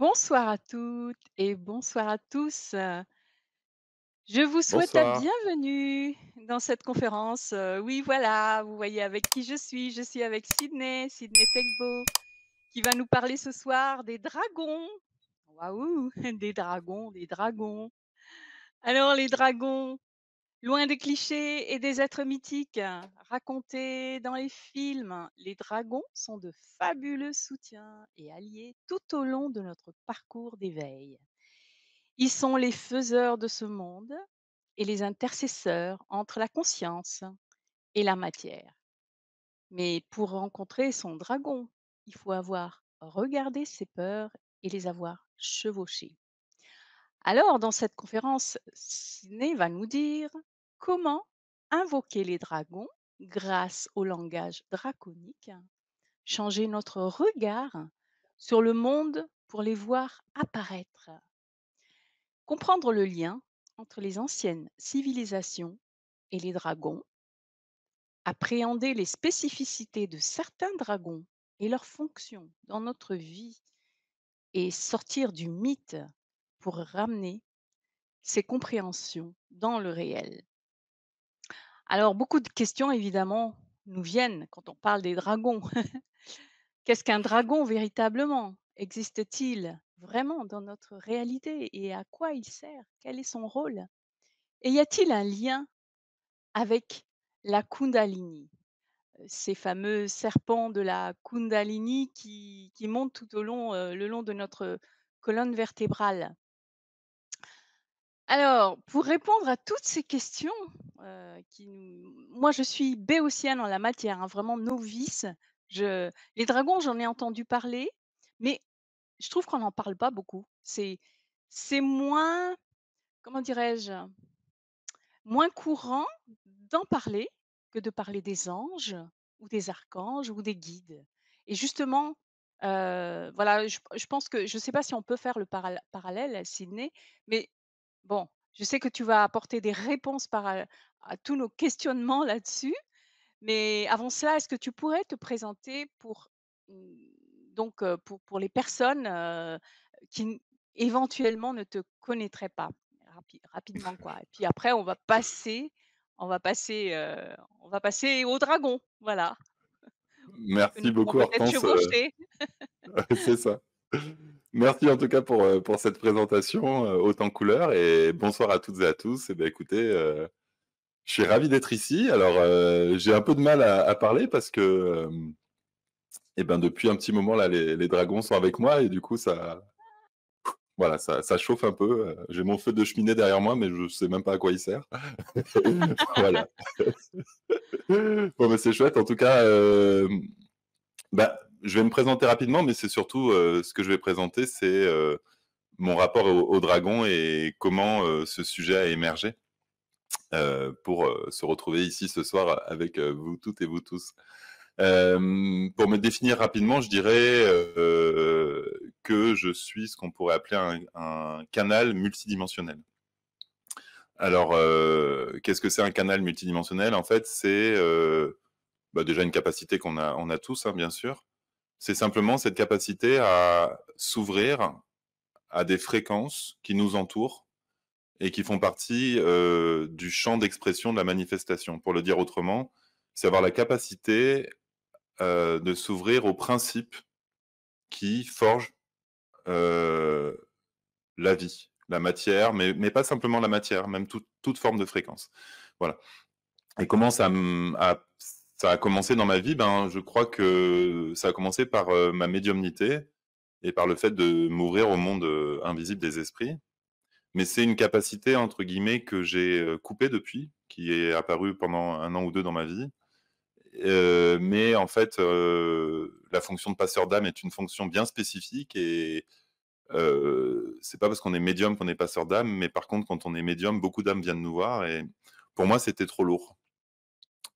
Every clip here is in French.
Bonsoir à toutes et bonsoir à tous. Je vous souhaite la Bonsoir. bienvenue dans cette conférence. Oui, voilà, vous voyez avec qui je suis. Je suis avec Sydney Tegbo, qui va nous parler ce soir des dragons. Waouh, des dragons, des dragons. Alors, les dragons, loin des clichés et des êtres mythiques racontés dans les films, les dragons sont de fabuleux soutiens et alliés tout au long de notre parcours d'éveil. Ils sont les faiseurs de ce monde et les intercesseurs entre la conscience et la matière. Mais pour rencontrer son dragon, il faut avoir regardé ses peurs et les avoir chevauchées. Alors, dans cette conférence, Sydney va nous dire comment invoquer les dragons grâce au langage draconique, changer notre regard sur le monde pour les voir apparaître. Comprendre le lien entre les anciennes civilisations et les dragons, appréhender les spécificités de certains dragons et leurs fonctions dans notre vie et sortir du mythe pour ramener ces compréhensions dans le réel. Alors, beaucoup de questions, évidemment, nous viennent quand on parle des dragons. Qu'est-ce qu'un dragon véritablement? Existe-t-il vraiment dans notre réalité et à quoi il sert? Quel est son rôle? Et y a-t-il un lien avec la Kundalini, ces fameux serpents de la Kundalini qui montent tout au long, le long de notre colonne vertébrale. Alors, pour répondre à toutes ces questions, moi je suis béotienne en la matière, hein, vraiment novice. Les dragons, j'en ai entendu parler, mais je trouve qu'on n'en parle pas beaucoup. C'est moins, comment dirais-je? Moins courant d'en parler que de parler des anges ou des archanges ou des guides et justement, voilà, je pense que je ne sais pas si on peut faire le parallèle, Sydney, mais bon, je sais que tu vas apporter des réponses à tous nos questionnements là-dessus, mais avant cela, est-ce que tu pourrais te présenter pour les personnes, qui n éventuellement ne te connaîtraient pas? Rapidement quoi et puis après on va passer, on va passer aux dragons, voilà, que Merci nous pourrons beaucoup peut-être Hortense, chevaucher. c'est ça. Merci en tout cas pour cette présentation, haute en couleurs et bonsoir à toutes et à tous. Et ben écoutez, je suis ravi d'être ici. Alors, j'ai un peu de mal à parler parce que, et ben depuis un petit moment là, les dragons sont avec moi et du coup ça voilà, ça chauffe un peu, j'ai mon feu de cheminée derrière moi, mais je sais même pas à quoi il sert. Voilà. Bon, bah, c'est chouette en tout cas, bah, je vais me présenter rapidement, mais c'est surtout, ce que je vais présenter, c'est, mon rapport au dragon et comment, ce sujet a émergé, pour, se retrouver ici ce soir avec, vous toutes et vous tous. Pour me définir rapidement, je dirais, que je suis ce qu'on pourrait appeler un canal multidimensionnel. Alors, qu'est-ce que c'est un canal multidimensionnel? En fait, c'est, bah, déjà une capacité qu'on a tous, hein, bien sûr. C'est simplement cette capacité à s'ouvrir à des fréquences qui nous entourent et qui font partie, du champ d'expression de la manifestation. Pour le dire autrement, c'est avoir la capacité, de s'ouvrir aux principes qui forgent, heu, la vie, la matière, mais pas simplement la matière, même toute forme de fréquence. Voilà. Et comment ça a commencé dans ma vie? Ben, je crois que ça a commencé par, ma médiumnité et par le fait de m'ouvrir au monde, invisible des esprits. Mais c'est une capacité entre guillemets que j'ai, coupée depuis, qui est apparue pendant 1 an ou 2 dans ma vie. Mais en fait, la fonction de passeur d'âme est une fonction bien spécifique et c'est pas parce qu'on est médium qu'on est passeur d'âme, mais par contre quand on est médium, beaucoup d'âmes viennent nous voir et pour moi, c'était trop lourd.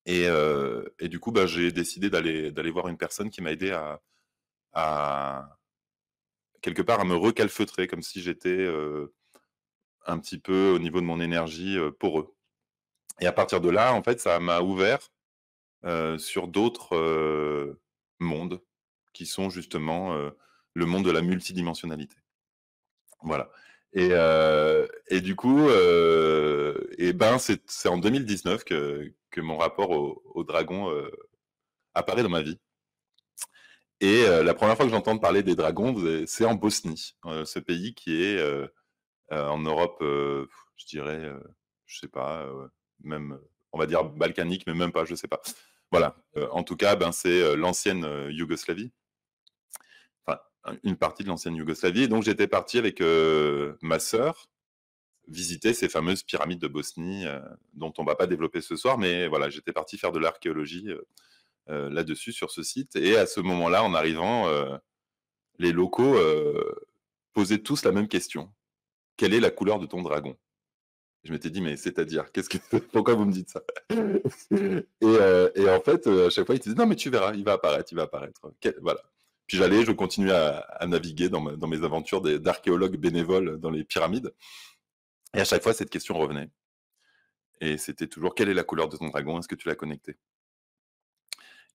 Et du coup, bah, j'ai décidé d'aller voir une personne qui m'a aidé à quelque part à me recalfeutrer comme si j'étais, un petit peu au niveau de mon énergie, poreux. Et à partir de là, en fait, ça m'a ouvert, sur d'autres, mondes qui sont justement, le monde de la multidimensionnalité. Voilà. Et du coup, et ben, c'est en 2019 que mon rapport au dragon apparaît dans ma vie. Et la première fois que j'entends parler des dragons, c'est en Bosnie, ce pays qui est en Europe, je dirais, je sais pas, même, on va dire balkanique, mais même pas, je sais pas. Voilà. En tout cas, ben, c'est l'ancienne Yougoslavie, enfin, une partie de l'ancienne Yougoslavie. Et donc, j'étais parti avec ma sœur visiter ces fameuses pyramides de Bosnie, dont on va pas développer ce soir, mais voilà, j'étais parti faire de l'archéologie là-dessus, sur ce site. Et à ce moment-là, en arrivant, les locaux posaient tous la même question. Quelle est la couleur de ton dragon? Je m'étais dit, mais c'est-à-dire, pourquoi vous me dites ça? Et en fait, à chaque fois, ils disaient, non, mais tu verras, il va apparaître, il va apparaître. Voilà. Puis je continuais à naviguer dans mes aventures d'archéologue bénévole dans les pyramides. Et à chaque fois, cette question revenait. Et c'était toujours, quelle est la couleur de ton dragon? Est-ce que tu l'as connecté?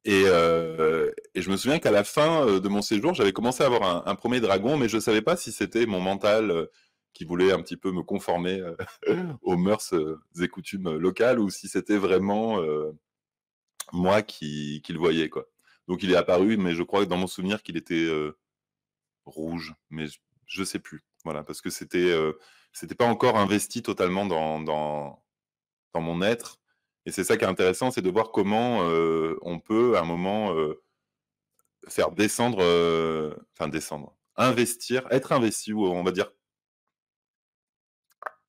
Et je me souviens qu'à la fin de mon séjour, j'avais commencé à avoir un premier dragon, mais je ne savais pas si c'était mon mental qui voulait un petit peu me conformer aux mœurs et coutumes locales, ou si c'était vraiment moi qui le voyais, quoi. Donc il est apparu, mais je crois que dans mon souvenir qu'il était rouge, mais je ne sais plus. Voilà, parce que c'était pas encore investi totalement dans mon être. Et c'est ça qui est intéressant, c'est de voir comment on peut, à un moment, faire descendre, enfin descendre, investir, être investi, ou on va dire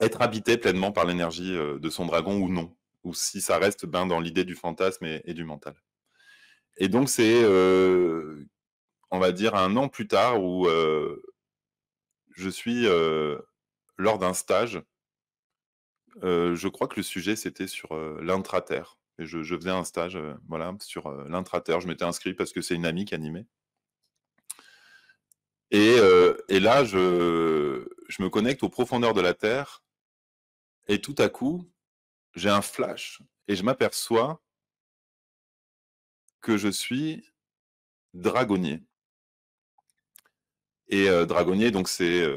être habité pleinement par l'énergie de son dragon ou non, ou si ça reste ben, dans l'idée du fantasme et du mental. Et donc c'est, on va dire, 1 an plus tard où je suis lors d'un stage. Je crois que le sujet c'était sur l'intraterre. Et je faisais un stage voilà, sur l'intraterre. Je m'étais inscrit parce que c'est une amie qui animait. Et là, je me connecte aux profondeurs de la Terre, et tout à coup, j'ai un flash, et je m'aperçois que je suis dragonnier. Et dragonnier, donc c'est,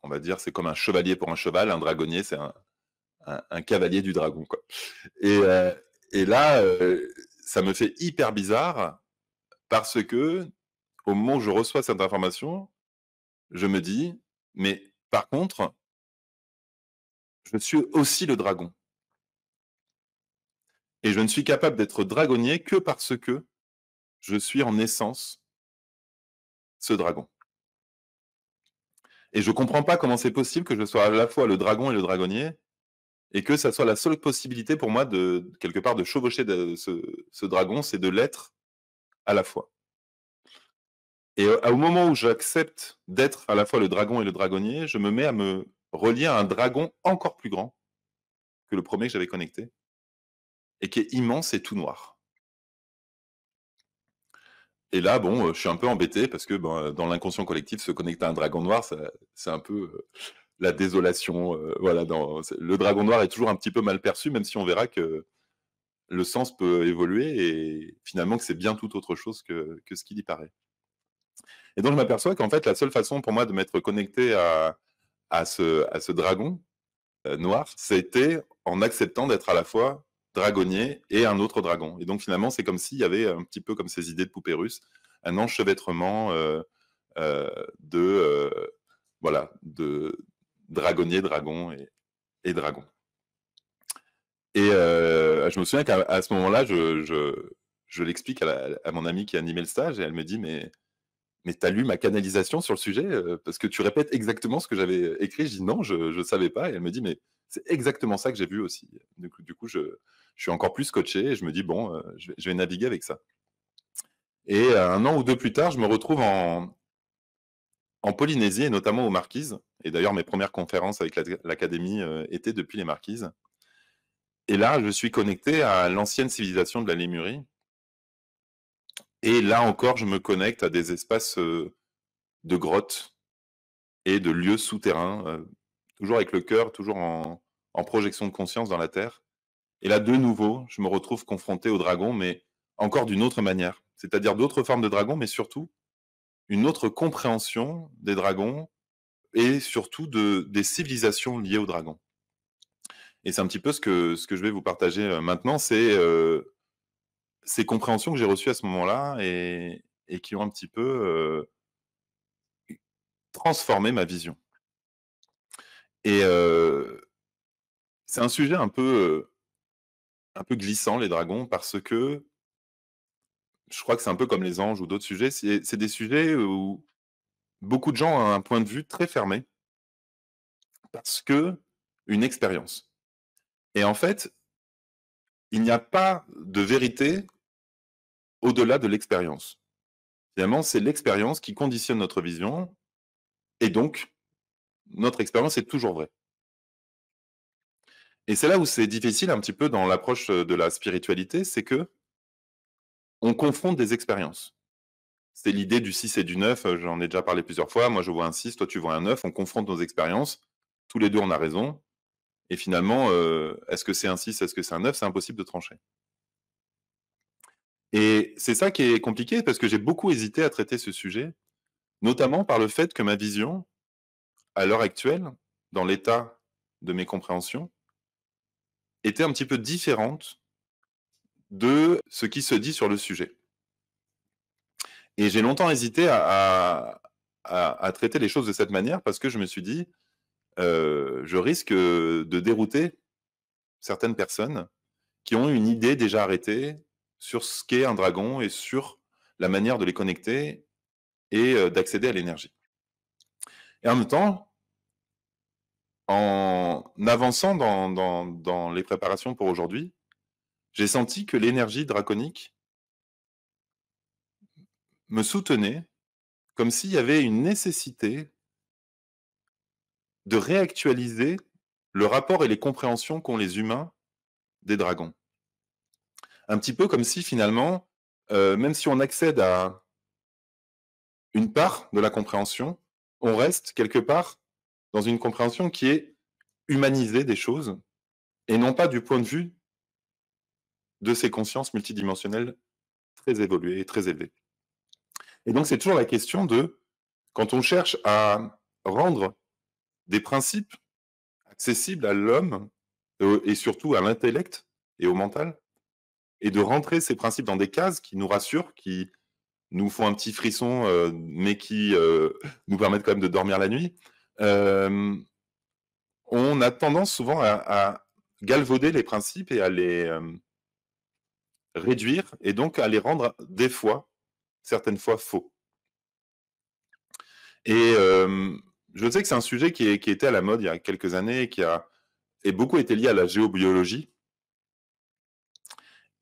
on va dire, c'est comme un chevalier pour un cheval. Un dragonnier, c'est un cavalier du dragon, quoi. Et, euh, et là, ça me fait hyper bizarre, parce que au moment où je reçois cette information, je me dis, mais par contre, je suis aussi le dragon. Et je ne suis capable d'être dragonnier que parce que je suis en essence ce dragon. Et je comprends pas comment c'est possible que je sois à la fois le dragon et le dragonnier, et que ça soit la seule possibilité pour moi de, quelque part, de chevaucher ce dragon, c'est de l'être à la fois. Et au moment où j'accepte d'être à la fois le dragon et le dragonnier, je me mets à me relier à un dragon encore plus grand que le premier que j'avais connecté, et qui est immense et tout noir. Et là, bon, je suis un peu embêté parce que ben, dans l'inconscient collectif, se connecter à un dragon noir, c'est un peu la désolation. Voilà, le dragon noir est toujours un petit peu mal perçu, même si on verra que le sens peut évoluer et finalement que c'est bien tout autre chose que ce qu'il y paraît. Et donc je m'aperçois qu'en fait, la seule façon pour moi de m'être connecté à ce dragon noir, c'était en acceptant d'être à la fois dragonnier et un autre dragon. Et donc finalement, c'est comme s'il y avait un petit peu comme ces idées de poupées russes, un enchevêtrement de voilà, de dragonnier, dragon et dragon. Et je me souviens qu'à ce moment-là, je l'explique à mon amie qui animait le stage, et elle me dit, mais t'as lu ma canalisation sur le sujet parce que tu répètes exactement ce que j'avais écrit. Je dis non, je savais pas. Et elle me dit, mais c'est exactement ça que j'ai vu aussi. Du coup, je suis encore plus scotché, et je me dis, bon, je vais naviguer avec ça. Et 1 an ou 2 plus tard, je me retrouve en Polynésie, et notamment aux Marquises. Et d'ailleurs, mes premières conférences avec l'académie étaient depuis les Marquises. Et là, je suis connecté à l'ancienne civilisation de la Lémurie. Et là encore, je me connecte à des espaces de grottes et de lieux souterrains, toujours avec le cœur, toujours en projection de conscience dans la Terre. Et là, de nouveau, je me retrouve confronté au dragon, mais encore d'une autre manière. C'est-à-dire d'autres formes de dragons, mais surtout une autre compréhension des dragons, et surtout des civilisations liées aux dragons. Et c'est un petit peu ce que je vais vous partager maintenant, c'est ces compréhensions que j'ai reçues à ce moment-là et qui ont un petit peu transformé ma vision. Et c'est un sujet un peu glissant, les dragons, parce que je crois que c'est un peu comme les anges ou d'autres sujets. C'est des sujets où beaucoup de gens ont un point de vue très fermé parce que une expérience. Et en fait, il n'y a pas de vérité au-delà de l'expérience. Finalement, c'est l'expérience qui conditionne notre vision et donc notre expérience est toujours vraie. Et c'est là où c'est difficile un petit peu dans l'approche de la spiritualité, c'est que on confronte des expériences. C'est l'idée du 6 et du 9, j'en ai déjà parlé plusieurs fois. Moi, je vois un 6, toi, tu vois un 9, on confronte nos expériences. Tous les deux, on a raison. Et finalement, est-ce que c'est un 6, est-ce que c'est un 9? C'est impossible de trancher. Et c'est ça qui est compliqué parce que j'ai beaucoup hésité à traiter ce sujet, notamment par le fait que ma vision, à l'heure actuelle, dans l'état de mes compréhensions, était un petit peu différente de ce qui se dit sur le sujet. Et j'ai longtemps hésité à traiter les choses de cette manière parce que je me suis dit, je risque de dérouter certaines personnes qui ont une idée déjà arrêtée sur ce qu'est un dragon et sur la manière de les connecter et d'accéder à l'énergie. Et en même temps, en avançant dans les préparations pour aujourd'hui, j'ai senti que l'énergie draconique me soutenait comme s'il y avait une nécessité de réactualiser le rapport et les compréhensions qu'ont les humains des dragons. Un petit peu comme si finalement, même si on accède à une part de la compréhension, on reste quelque part dans une compréhension qui est humanisée des choses et non pas du point de vue de ces consciences multidimensionnelles très évoluées et très élevées. Et donc c'est toujours la question de, quand on cherche à rendre des principes accessibles à l'homme et surtout à l'intellect et au mental, et de rentrer ces principes dans des cases qui nous rassurent, qui nous font un petit frisson, mais qui nous permettent quand même de dormir la nuit, on a tendance souvent à galvauder les principes et à les réduire, et donc à les rendre des fois, certaines fois, faux. Et je sais que c'est un sujet qui était à la mode il y a quelques années et qui a et beaucoup été lié à la géobiologie.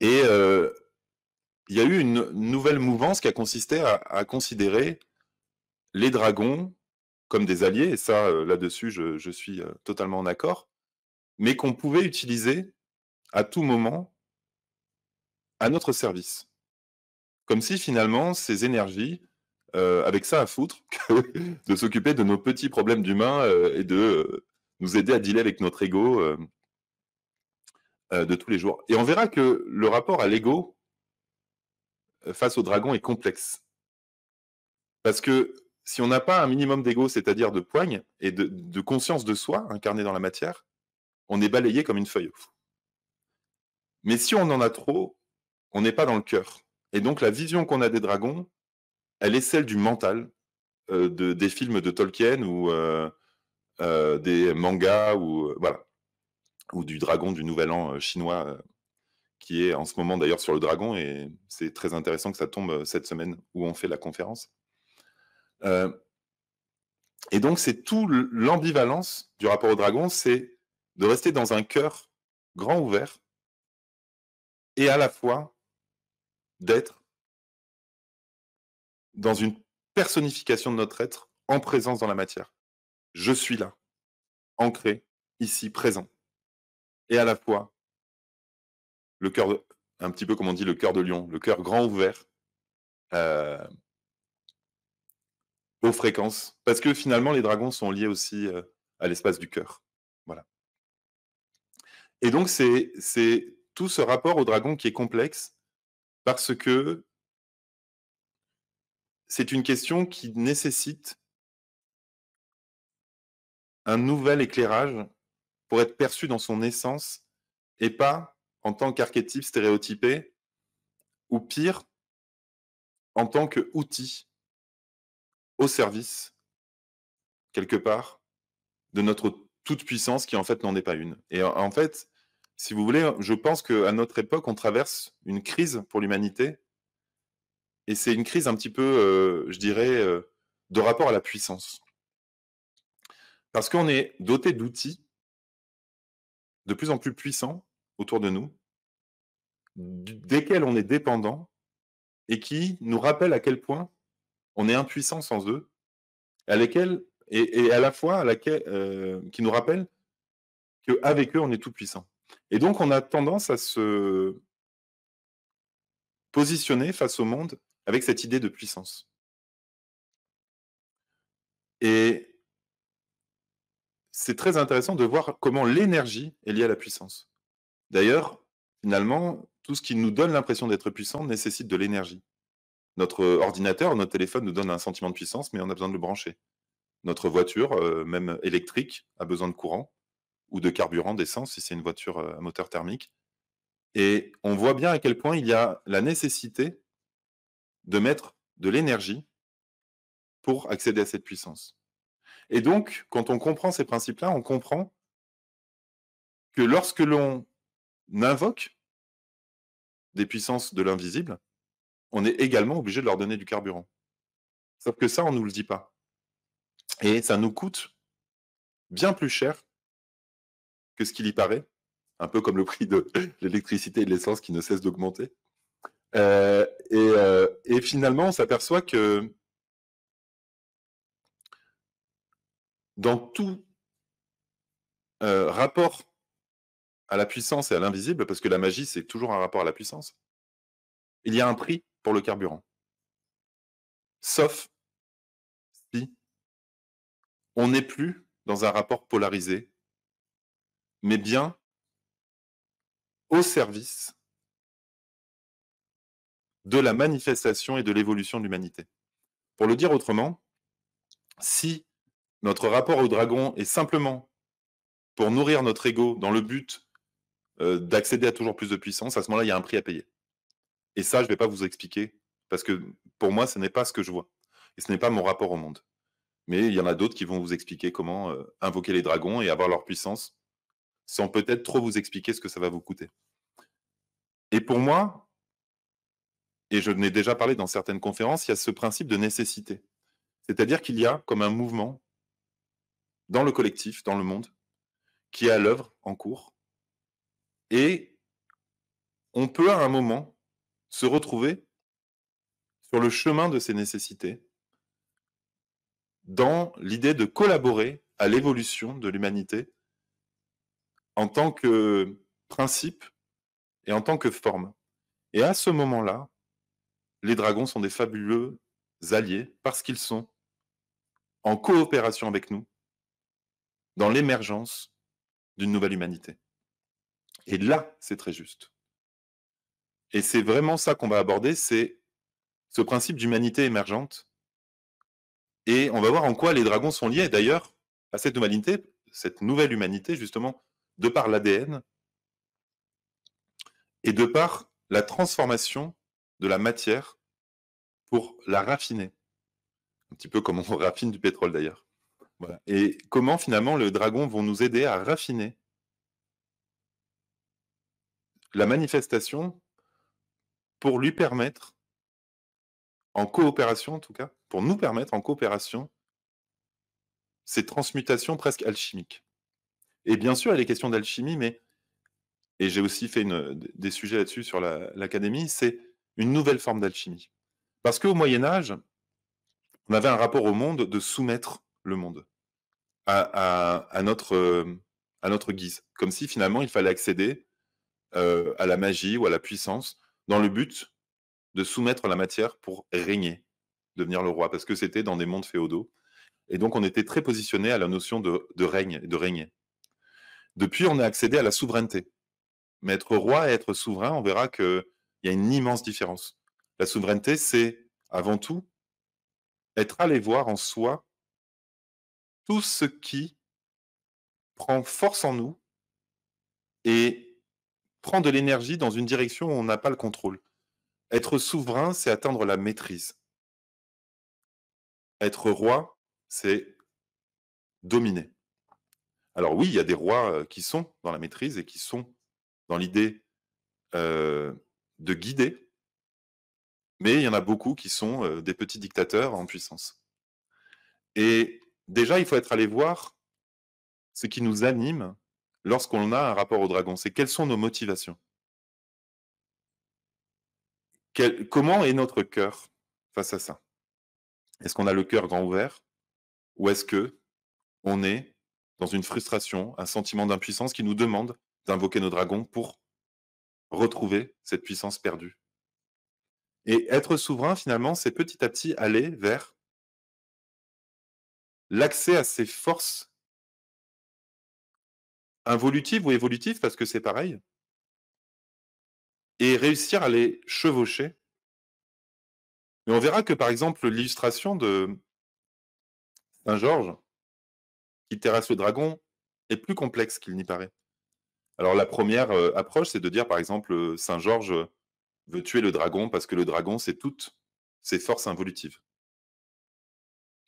Et il y a eu une nouvelle mouvance qui a consisté à considérer les dragons comme des alliés, et ça, là-dessus, je suis totalement en accord, mais qu'on pouvait utiliser à tout moment à notre service. Comme si finalement, ces énergies, avec ça à foutre, de s'occuper de nos petits problèmes d'humains et de nous aider à dealer avec notre ego de tous les jours. Et on verra que le rapport à l'ego face au dragon est complexe. Parce que si on n'a pas un minimum d'ego, c'est-à-dire de poigne et de conscience de soi incarnée dans la matière, on est balayé comme une feuille. Mais si on en a trop, on n'est pas dans le cœur. Et donc la vision qu'on a des dragons, elle est celle du mental, des films de Tolkien ou des mangas ou voilà, ou du dragon du Nouvel An chinois qui est en ce moment d'ailleurs sur le dragon, et c'est très intéressant que ça tombe cette semaine où on fait la conférence. Et donc c'est tout l'ambivalence du rapport au dragon, c'est de rester dans un cœur grand ouvert et à la fois d'être dans une personnification de notre être en présence dans la matière. Je suis là, ancré, ici, présent. Et à la fois, le cœur, un petit peu comme on dit, le cœur de lion, le cœur grand ouvert euh, aux fréquences. Parce que finalement, les dragons sont liés aussi à l'espace du cœur. Voilà. Et donc, c'est tout ce rapport au dragon qui est complexe parce que c'est une question qui nécessite un nouvel éclairage pour être perçu dans son essence et pas en tant qu'archétype stéréotypé ou pire, en tant qu'outil au service, quelque part, de notre toute-puissance qui, en fait, n'en est pas une. Et en fait, si vous voulez, je pense qu'à notre époque, on traverse une crise pour l'humanité et c'est une crise un petit peu, je dirais, de rapport à la puissance. Parce qu'on est doté d'outils de plus en plus puissants autour de nous, desquels on est dépendant et qui nous rappellent à quel point on est impuissant sans eux, à lesquels et à la fois à laquelle, qui nous rappellent qu'avec eux, on est tout puissant. Et donc, on a tendance à se positionner face au monde avec cette idée de puissance. Et c'est très intéressant de voir comment l'énergie est liée à la puissance. D'ailleurs, finalement, tout ce qui nous donne l'impression d'être puissant nécessite de l'énergie. Notre ordinateur, notre téléphone nous donne un sentiment de puissance, mais on a besoin de le brancher. Notre voiture, même électrique, a besoin de courant ou de carburant, d'essence, si c'est une voiture à moteur thermique. Et on voit bien à quel point il y a la nécessité de mettre de l'énergie pour accéder à cette puissance. Et donc, quand on comprend ces principes-là, on comprend que lorsque l'on invoque des puissances de l'invisible, on est également obligé de leur donner du carburant. Sauf que ça, on ne nous le dit pas. Et ça nous coûte bien plus cher que ce qu'il y paraît, un peu comme le prix de l'électricité et de l'essence qui ne cesse d'augmenter. Et finalement, on s'aperçoit que dans tout rapport à la puissance et à l'invisible, parce que la magie, c'est toujours un rapport à la puissance, il y a un prix pour le carburant. Sauf si on n'est plus dans un rapport polarisé, mais bien au service de la manifestation et de l'évolution de l'humanité. Pour le dire autrement, si notre rapport au dragon est simplement pour nourrir notre ego dans le but d'accéder à toujours plus de puissance, à ce moment-là, il y a un prix à payer. Et ça, je ne vais pas vous expliquer, parce que pour moi, ce n'est pas ce que je vois. Et ce n'est pas mon rapport au monde. Mais il y en a d'autres qui vont vous expliquer comment invoquer les dragons et avoir leur puissance, sans peut-être trop vous expliquer ce que ça va vous coûter. Et pour moi, et je n'ai déjà parlé dans certaines conférences, il y a ce principe de nécessité. C'est-à-dire qu'il y a comme un mouvement dans le collectif, dans le monde, qui est à l'œuvre, en cours, et on peut à un moment se retrouver sur le chemin de ces nécessités, dans l'idée de collaborer à l'évolution de l'humanité en tant que principe et en tant que forme. Et à ce moment-là, les dragons sont des fabuleux alliés parce qu'ils sont en coopération avec nous dans l'émergence d'une nouvelle humanité. Et là, c'est très juste. Et c'est vraiment ça qu'on va aborder, c'est ce principe d'humanité émergente. Et on va voir en quoi les dragons sont liés, d'ailleurs, à cette nouvelle humanité, justement, de par l'ADN et de par la transformation de la matière pour la raffiner. Un petit peu comme on raffine du pétrole, d'ailleurs. Voilà. Et comment, finalement, les dragons vont nous aider à raffiner la manifestation pour lui permettre, en coopération en tout cas, pour nous permettre en coopération, ces transmutations presque alchimiques. Et bien sûr, il est question d'alchimie, mais, et j'ai aussi fait des sujets là-dessus sur l'académie, c'est une nouvelle forme d'alchimie. Parce qu'au Moyen-Âge, on avait un rapport au monde de soumettre le monde à notre guise. Comme si finalement il fallait accéder à la magie ou à la puissance dans le but de soumettre la matière pour régner, devenir le roi, parce que c'était dans des mondes féodaux. Et donc on était très positionné à la notion de règne et de régner. Depuis, on a accédé à la souveraineté. Mais être roi et être souverain, on verra qu'il y a une immense différence. La souveraineté, c'est avant tout être allé voir en soi tout ce qui prend force en nous et prend de l'énergie dans une direction où on n'a pas le contrôle. Être souverain, c'est atteindre la maîtrise. Être roi, c'est dominer. Alors oui, il y a des rois qui sont dans la maîtrise et qui sont dans l'idée de guider, mais il y en a beaucoup qui sont des petits dictateurs en puissance. Et déjà, il faut être allé voir ce qui nous anime lorsqu'on a un rapport au dragon. C'est quelles sont nos motivations. Comment est notre cœur face à ça? Est-ce qu'on a le cœur grand ouvert ou est-ce que on est dans une frustration, un sentiment d'impuissance qui nous demande d'invoquer nos dragons pour retrouver cette puissance perdue? Et être souverain, finalement, c'est petit à petit aller vers l'accès à ces forces involutives ou évolutives, parce que c'est pareil, et réussir à les chevaucher. Et on verra que, par exemple, l'illustration de Saint-Georges, qui terrasse le dragon, est plus complexe qu'il n'y paraît. Alors la première approche, c'est de dire, par exemple, Saint-Georges veut tuer le dragon parce que le dragon, c'est toutes ses forces involutives.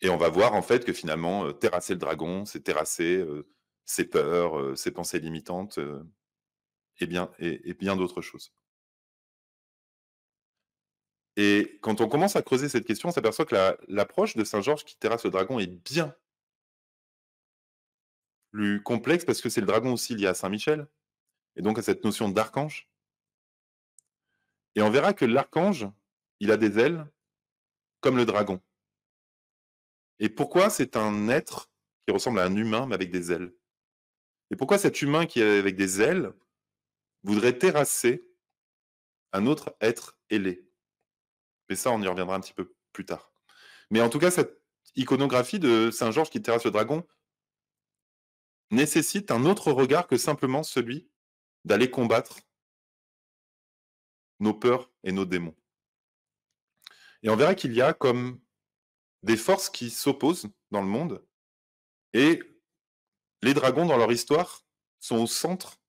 Et on va voir en fait que finalement, terrasser le dragon, c'est terrasser ses peurs, ses pensées limitantes, et bien d'autres choses. Et quand on commence à creuser cette question, on s'aperçoit que l'approche de Saint-Georges qui terrasse le dragon est bien plus complexe parce que c'est le dragon aussi lié à Saint-Michel, et donc à cette notion d'archange. Et on verra que l'archange, il a des ailes comme le dragon. Et pourquoi c'est un être qui ressemble à un humain mais avec des ailes? Et pourquoi cet humain qui est avec des ailes voudrait terrasser un autre être ailé? Mais ça, on y reviendra un petit peu plus tard. Mais en tout cas, cette iconographie de Saint-Georges qui terrasse le dragon nécessite un autre regard que simplement celui d'aller combattre nos peurs et nos démons. Et on verra qu'il y a comme des forces qui s'opposent dans le monde, et les dragons, dans leur histoire, sont au centre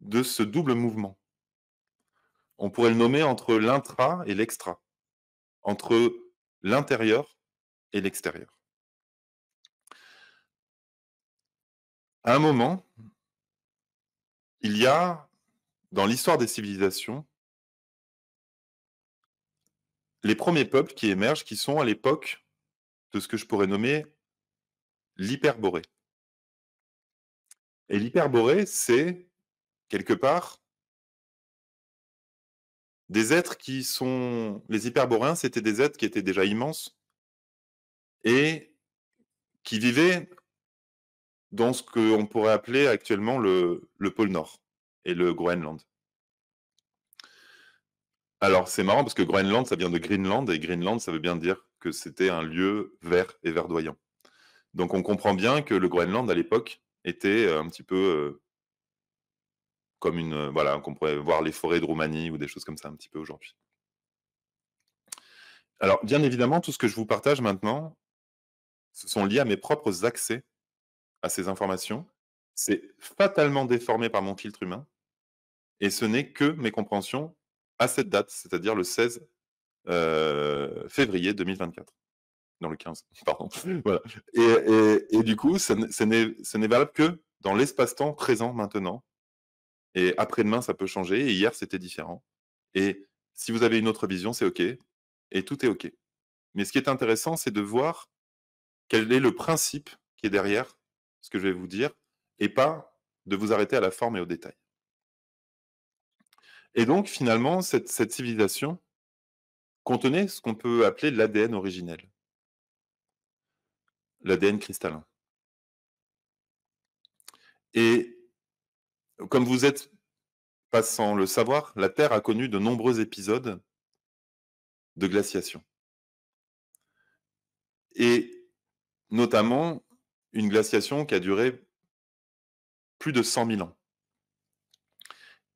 de ce double mouvement. On pourrait le nommer entre l'intra et l'extra, entre l'intérieur et l'extérieur. À un moment, il y a, dans l'histoire des civilisations, les premiers peuples qui émergent, qui sont à l'époque de ce que je pourrais nommer l'hyperborée. Et l'hyperborée, c'est, quelque part, des êtres qui sont... Les hyperboréens, c'était des êtres qui étaient déjà immenses et qui vivaient dans ce qu'on pourrait appeler actuellement le pôle Nord et le Groenland. Alors, c'est marrant parce que Groenland, ça vient de Greenland, et Greenland, ça veut bien dire que c'était un lieu vert et verdoyant. Donc, on comprend bien que le Groenland, à l'époque, était un petit peu comme une... voilà, qu'on pourrait voir les forêts de Roumanie ou des choses comme ça un petit peu aujourd'hui. Alors, bien évidemment, tout ce que je vous partage maintenant, ce sont liés à mes propres accès à ces informations. C'est fatalement déformé par mon filtre humain, et ce n'est que mes compréhensions à cette date, c'est-à-dire le 16 février 2024. Dans le 15, pardon. Voilà. Et du coup, ce n'est valable que dans l'espace-temps présent maintenant. Et après-demain, ça peut changer. Et hier, c'était différent. Et si vous avez une autre vision, c'est OK. Et tout est OK. Mais ce qui est intéressant, c'est de voir quel est le principe qui est derrière ce que je vais vous dire, et pas de vous arrêter à la forme et au détail. Et donc, finalement, cette civilisation contenait ce qu'on peut appeler l'ADN originel, l'ADN cristallin. Et comme vous êtes pas sans le savoir, la Terre a connu de nombreux épisodes de glaciation. Et notamment une glaciation qui a duré plus de 100 000 ans.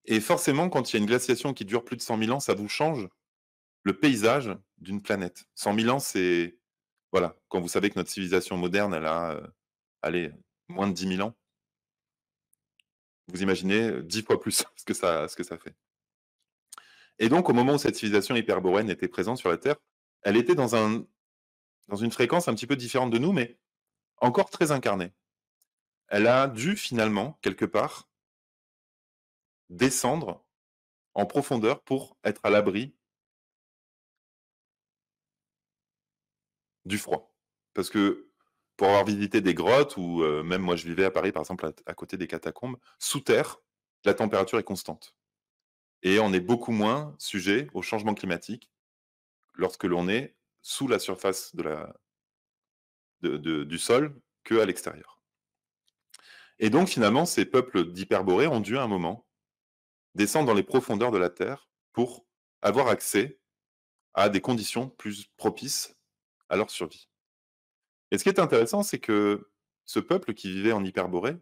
Et forcément, quand il y a une glaciation qui dure plus de 100 000 ans, ça vous change le paysage d'une planète. 100 000 ans, c'est... Voilà, quand vous savez que notre civilisation moderne, elle a... allez, moins de 10 000 ans. Vous imaginez 10 fois plus ce que ça fait. Et donc, au moment où cette civilisation hyperboréenne était présente sur la Terre, elle était dans une fréquence un petit peu différente de nous, mais encore très incarnée. Elle a dû finalement, quelque part, descendre en profondeur pour être à l'abri du froid. Parce que pour avoir visité des grottes, ou même moi je vivais à Paris, par exemple, à côté des catacombes, sous terre, la température est constante. Et on est beaucoup moins sujet au changement climatique lorsque l'on est sous la surface du sol qu'à l'extérieur. Et donc finalement, ces peuples d'hyperborées ont dû à un moment descendre dans les profondeurs de la Terre pour avoir accès à des conditions plus propices à leur survie. Et ce qui est intéressant, c'est que ce peuple qui vivait en Hyperborée,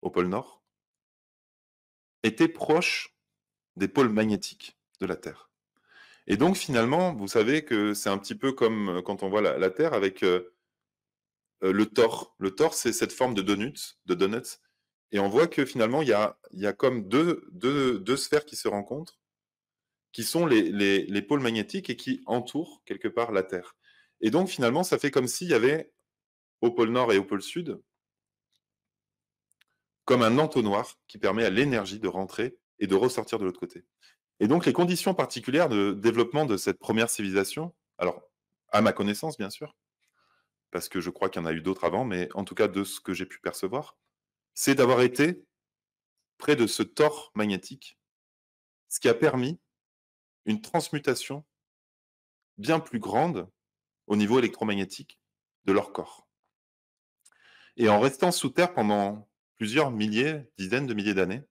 au pôle Nord, était proche des pôles magnétiques de la Terre. Et donc finalement, vous savez que c'est un petit peu comme quand on voit la Terre avec le Thor. Le Thor, c'est cette forme de donuts. Et on voit que finalement, il y a comme deux sphères qui se rencontrent, qui sont les pôles magnétiques et qui entourent quelque part la Terre. Et donc finalement, ça fait comme s'il y avait au pôle Nord et au pôle Sud comme un entonnoir qui permet à l'énergie de rentrer et de ressortir de l'autre côté. Et donc les conditions particulières de développement de cette première civilisation, alors à ma connaissance bien sûr, parce que je crois qu'il y en a eu d'autres avant, mais en tout cas de ce que j'ai pu percevoir, c'est d'avoir été près de ce tore magnétique, ce qui a permis une transmutation bien plus grande au niveau électromagnétique de leur corps. Et en restant sous terre pendant plusieurs milliers, dizaines de milliers d'années,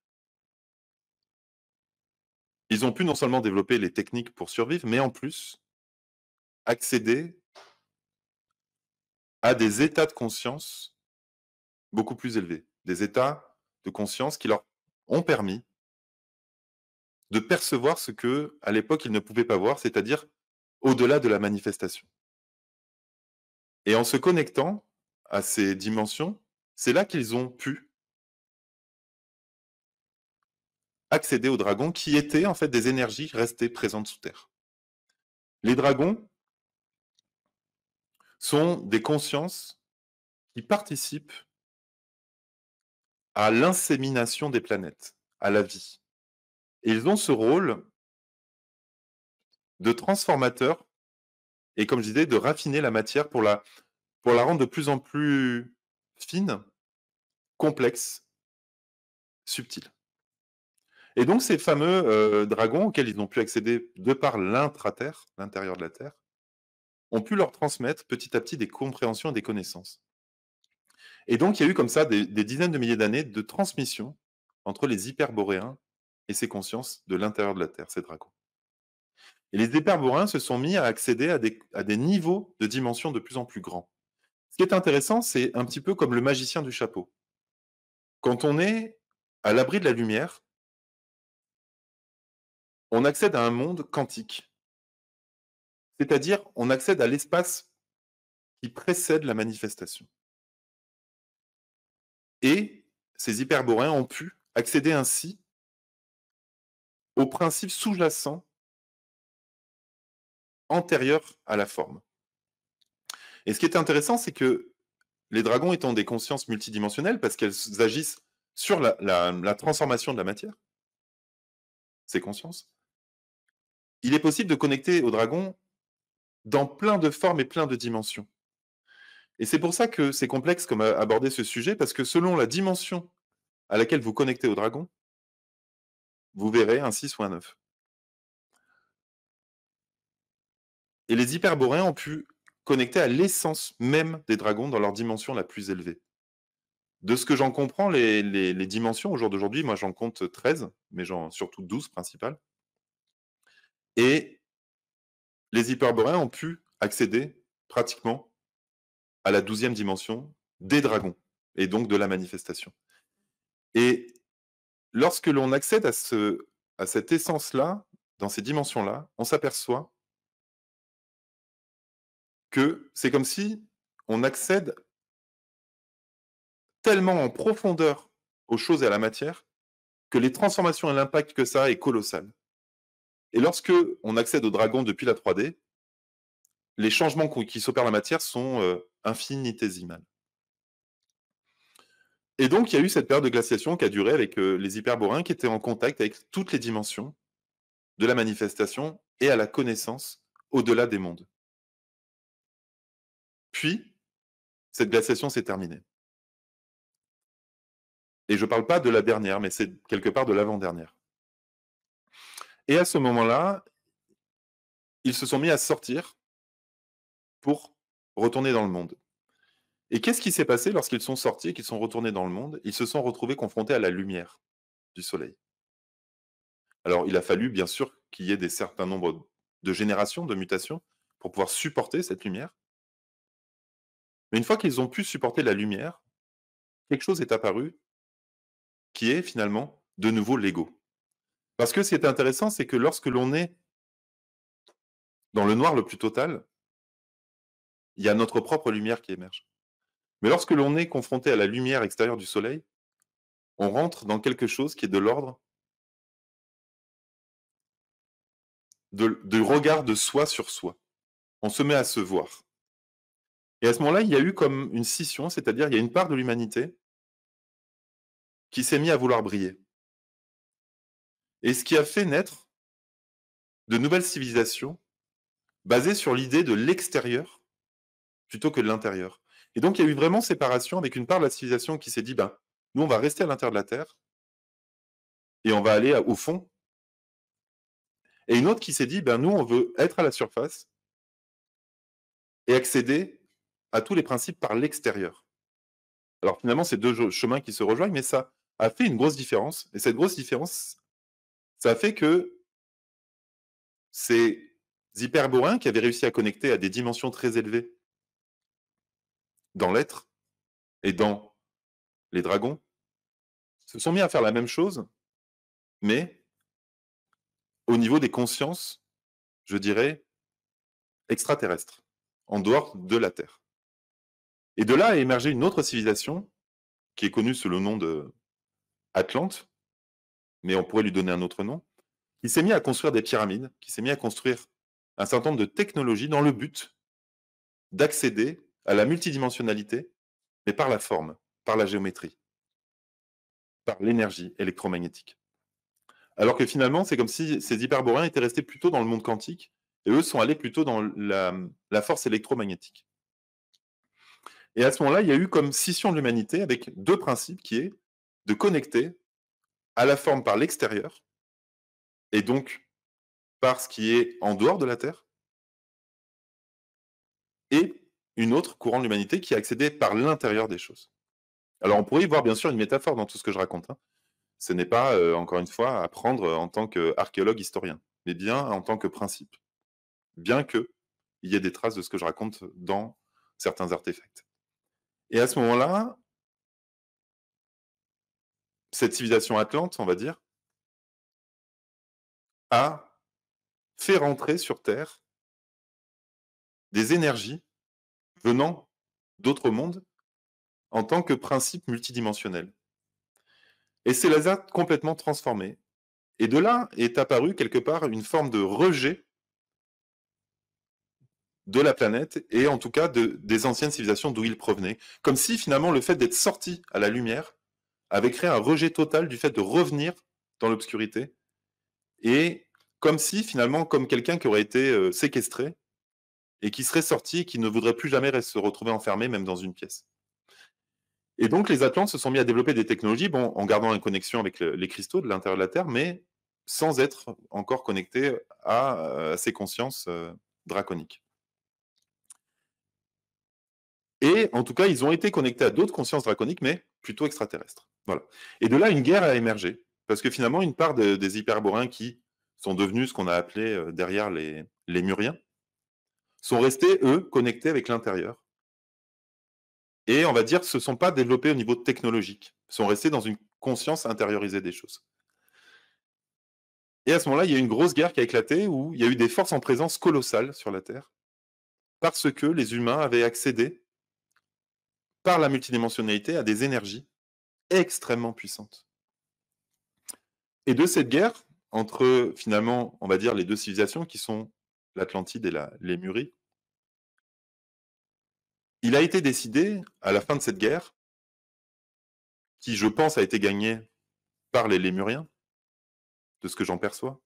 ils ont pu non seulement développer les techniques pour survivre, mais en plus accéder à des états de conscience beaucoup plus élevés, des états de conscience qui leur ont permis de percevoir ce que, à l'époque, ils ne pouvaient pas voir, c'est-à-dire au-delà de la manifestation. Et en se connectant à ces dimensions, c'est là qu'ils ont pu accéder aux dragons qui étaient en fait des énergies restées présentes sous terre. Les dragons sont des consciences qui participent à l'insémination des planètes, à la vie. Et ils ont ce rôle de transformateur et, comme je disais, de raffiner la matière pour la rendre de plus en plus fine, complexe, subtile. Et donc ces fameux dragons auxquels ils ont pu accéder de par l'intra-terre, l'intérieur de la Terre, ont pu leur transmettre petit à petit des compréhensions et des connaissances. Et donc il y a eu comme ça des dizaines de milliers d'années de transmission entre les hyperboréens et ces consciences de l'intérieur de la Terre, ces dragons. Et les hyperboréens se sont mis à accéder à des niveaux de dimension de plus en plus grands. Ce qui est intéressant, c'est un petit peu comme le magicien du chapeau. Quand on est à l'abri de la lumière, on accède à un monde quantique. C'est-à-dire, on accède à l'espace qui précède la manifestation. Et ces hyperboréens ont pu accéder ainsi au principe sous-jacent antérieur à la forme. Et ce qui est intéressant, c'est que les dragons étant des consciences multidimensionnelles, parce qu'elles agissent sur la transformation de la matière, ces consciences, il est possible de connecter aux dragons dans plein de formes et plein de dimensions. Et c'est pour ça que c'est complexe comme aborder ce sujet, parce que selon la dimension à laquelle vous connectez au dragon, vous verrez un 6 ou un 9. Et les hyperboréens ont pu connecter à l'essence même des dragons dans leur dimension la plus élevée. De ce que j'en comprends, les dimensions, au jour d'aujourd'hui, moi j'en compte 13, mais surtout 12 principales. Et les hyperboréens ont pu accéder pratiquement à la 12e dimension des dragons, et donc de la manifestation. Et lorsque l'on accède à cette essence-là, dans ces dimensions-là, on s'aperçoit que c'est comme si on accède tellement en profondeur aux choses et à la matière que les transformations et l'impact que ça a est colossal. Et lorsque on accède au dragon depuis la 3D, les changements qui s'opèrent dans la matière sont infinitésimales. Et donc, il y a eu cette période de glaciation qui a duré avec les hyperboréens qui étaient en contact avec toutes les dimensions de la manifestation et à la connaissance au-delà des mondes. Puis, cette glaciation s'est terminée. Et je ne parle pas de la dernière, mais c'est quelque part de l'avant-dernière. Et à ce moment-là, ils se sont mis à sortir pour retourner dans le monde. Et qu'est-ce qui s'est passé lorsqu'ils sont sortis et qu'ils sont retournés dans le monde? Ils se sont retrouvés confrontés à la lumière du soleil. Alors, il a fallu, bien sûr, qu'il y ait des certains nombres de générations, de mutations, pour pouvoir supporter cette lumière. Mais une fois qu'ils ont pu supporter la lumière, quelque chose est apparu qui est finalement de nouveau l'ego. Parce que ce qui est intéressant, c'est que lorsque l'on est dans le noir le plus total, il y a notre propre lumière qui émerge. Mais lorsque l'on est confronté à la lumière extérieure du soleil, on rentre dans quelque chose qui est de l'ordre du regard de soi sur soi. On se met à se voir. Et à ce moment-là, il y a eu comme une scission, c'est-à-dire il y a une part de l'humanité qui s'est mise à vouloir briller. Et ce qui a fait naître de nouvelles civilisations basées sur l'idée de l'extérieur plutôt que de l'intérieur. Et donc, il y a eu vraiment séparation avec une part de la civilisation qui s'est dit, ben, nous, on va rester à l'intérieur de la Terre et on va aller au fond. Et une autre qui s'est dit, ben, nous, on veut être à la surface et accéder à tous les principes par l'extérieur. Alors finalement, c'est deux chemins qui se rejoignent, mais ça a fait une grosse différence. Et cette grosse différence, ça a fait que ces hyperboréens qui avaient réussi à connecter à des dimensions très élevées dans l'être et dans les dragons, se sont mis à faire la même chose, mais au niveau des consciences, je dirais, extraterrestres, en dehors de la Terre. Et de là a émergé une autre civilisation qui est connue sous le nom de Atlante, mais on pourrait lui donner un autre nom, qui s'est mis à construire des pyramides, qui s'est mis à construire un certain nombre de technologies dans le but d'accéder à la multidimensionnalité, mais par la forme, par la géométrie, par l'énergie électromagnétique. Alors que finalement, c'est comme si ces hyperboréens étaient restés plutôt dans le monde quantique, et eux sont allés plutôt dans la force électromagnétique. Et à ce moment-là, il y a eu comme scission de l'humanité avec deux principes qui est de connecter à la forme par l'extérieur, et donc par ce qui est en dehors de la Terre, et une autre courant de l'humanité qui a accédé par l'intérieur des choses. Alors on pourrait y voir bien sûr une métaphore dans tout ce que je raconte. Hein. Ce n'est pas, encore une fois, à prendre en tant qu'archéologue historien, mais bien en tant que principe. Bien qu'il y ait des traces de ce que je raconte dans certains artefacts. Et à ce moment-là, cette civilisation atlante, on va dire, a fait rentrer sur Terre des énergies venant d'autres mondes en tant que principe multidimensionnel. Et ces les a complètement transformés. Et de là est apparu quelque part une forme de rejet de la planète et en tout cas des anciennes civilisations d'où ils provenaient. Comme si finalement le fait d'être sorti à la lumière avait créé un rejet total du fait de revenir dans l'obscurité et comme si finalement, comme quelqu'un qui aurait été séquestré et qui serait sorti et qui ne voudrait plus jamais se retrouver enfermé même dans une pièce. Et donc les Atlantes se sont mis à développer des technologies, bon, en gardant une connexion avec les cristaux de l'intérieur de la Terre, mais sans être encore connectés à ces consciences draconiques. Et en tout cas, ils ont été connectés à d'autres consciences draconiques, mais plutôt extraterrestres. Voilà. Et de là, une guerre a émergé. Parce que finalement, une part des hyperboréens qui sont devenus ce qu'on a appelé derrière les Muriens, sont restés, eux, connectés avec l'intérieur. Et on va dire, se sont pas développés au niveau technologique. Sont restés dans une conscience intériorisée des choses. Et à ce moment-là, il y a eu une grosse guerre qui a éclaté où il y a eu des forces en présence colossales sur la Terre. Parce que les humains avaient accédé par la multidimensionnalité, à des énergies extrêmement puissantes. Et de cette guerre, entre finalement, on va dire, les deux civilisations qui sont l'Atlantide et la Lémurie, il a été décidé, à la fin de cette guerre, qui, je pense, a été gagnée par les Lémuriens, de ce que j'en perçois,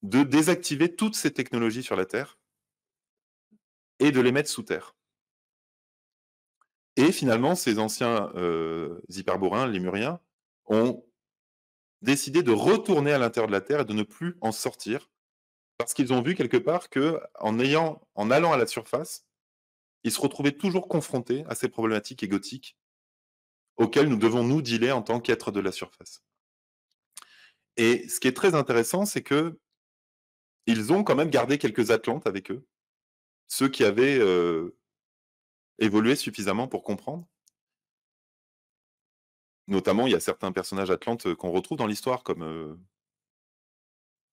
de désactiver toutes ces technologies sur la Terre et de les mettre sous terre. Et finalement, ces anciens hyperboréens, lémuriens, ont décidé de retourner à l'intérieur de la Terre et de ne plus en sortir, parce qu'ils ont vu quelque part qu'en allant à la surface, ils se retrouvaient toujours confrontés à ces problématiques égotiques auxquelles nous devons nous dealer en tant qu'êtres de la surface. Et ce qui est très intéressant, c'est que ils ont quand même gardé quelques Atlantes avec eux, ceux qui avaient évolué suffisamment pour comprendre. Notamment, il y a certains personnages atlantes qu'on retrouve dans l'histoire, comme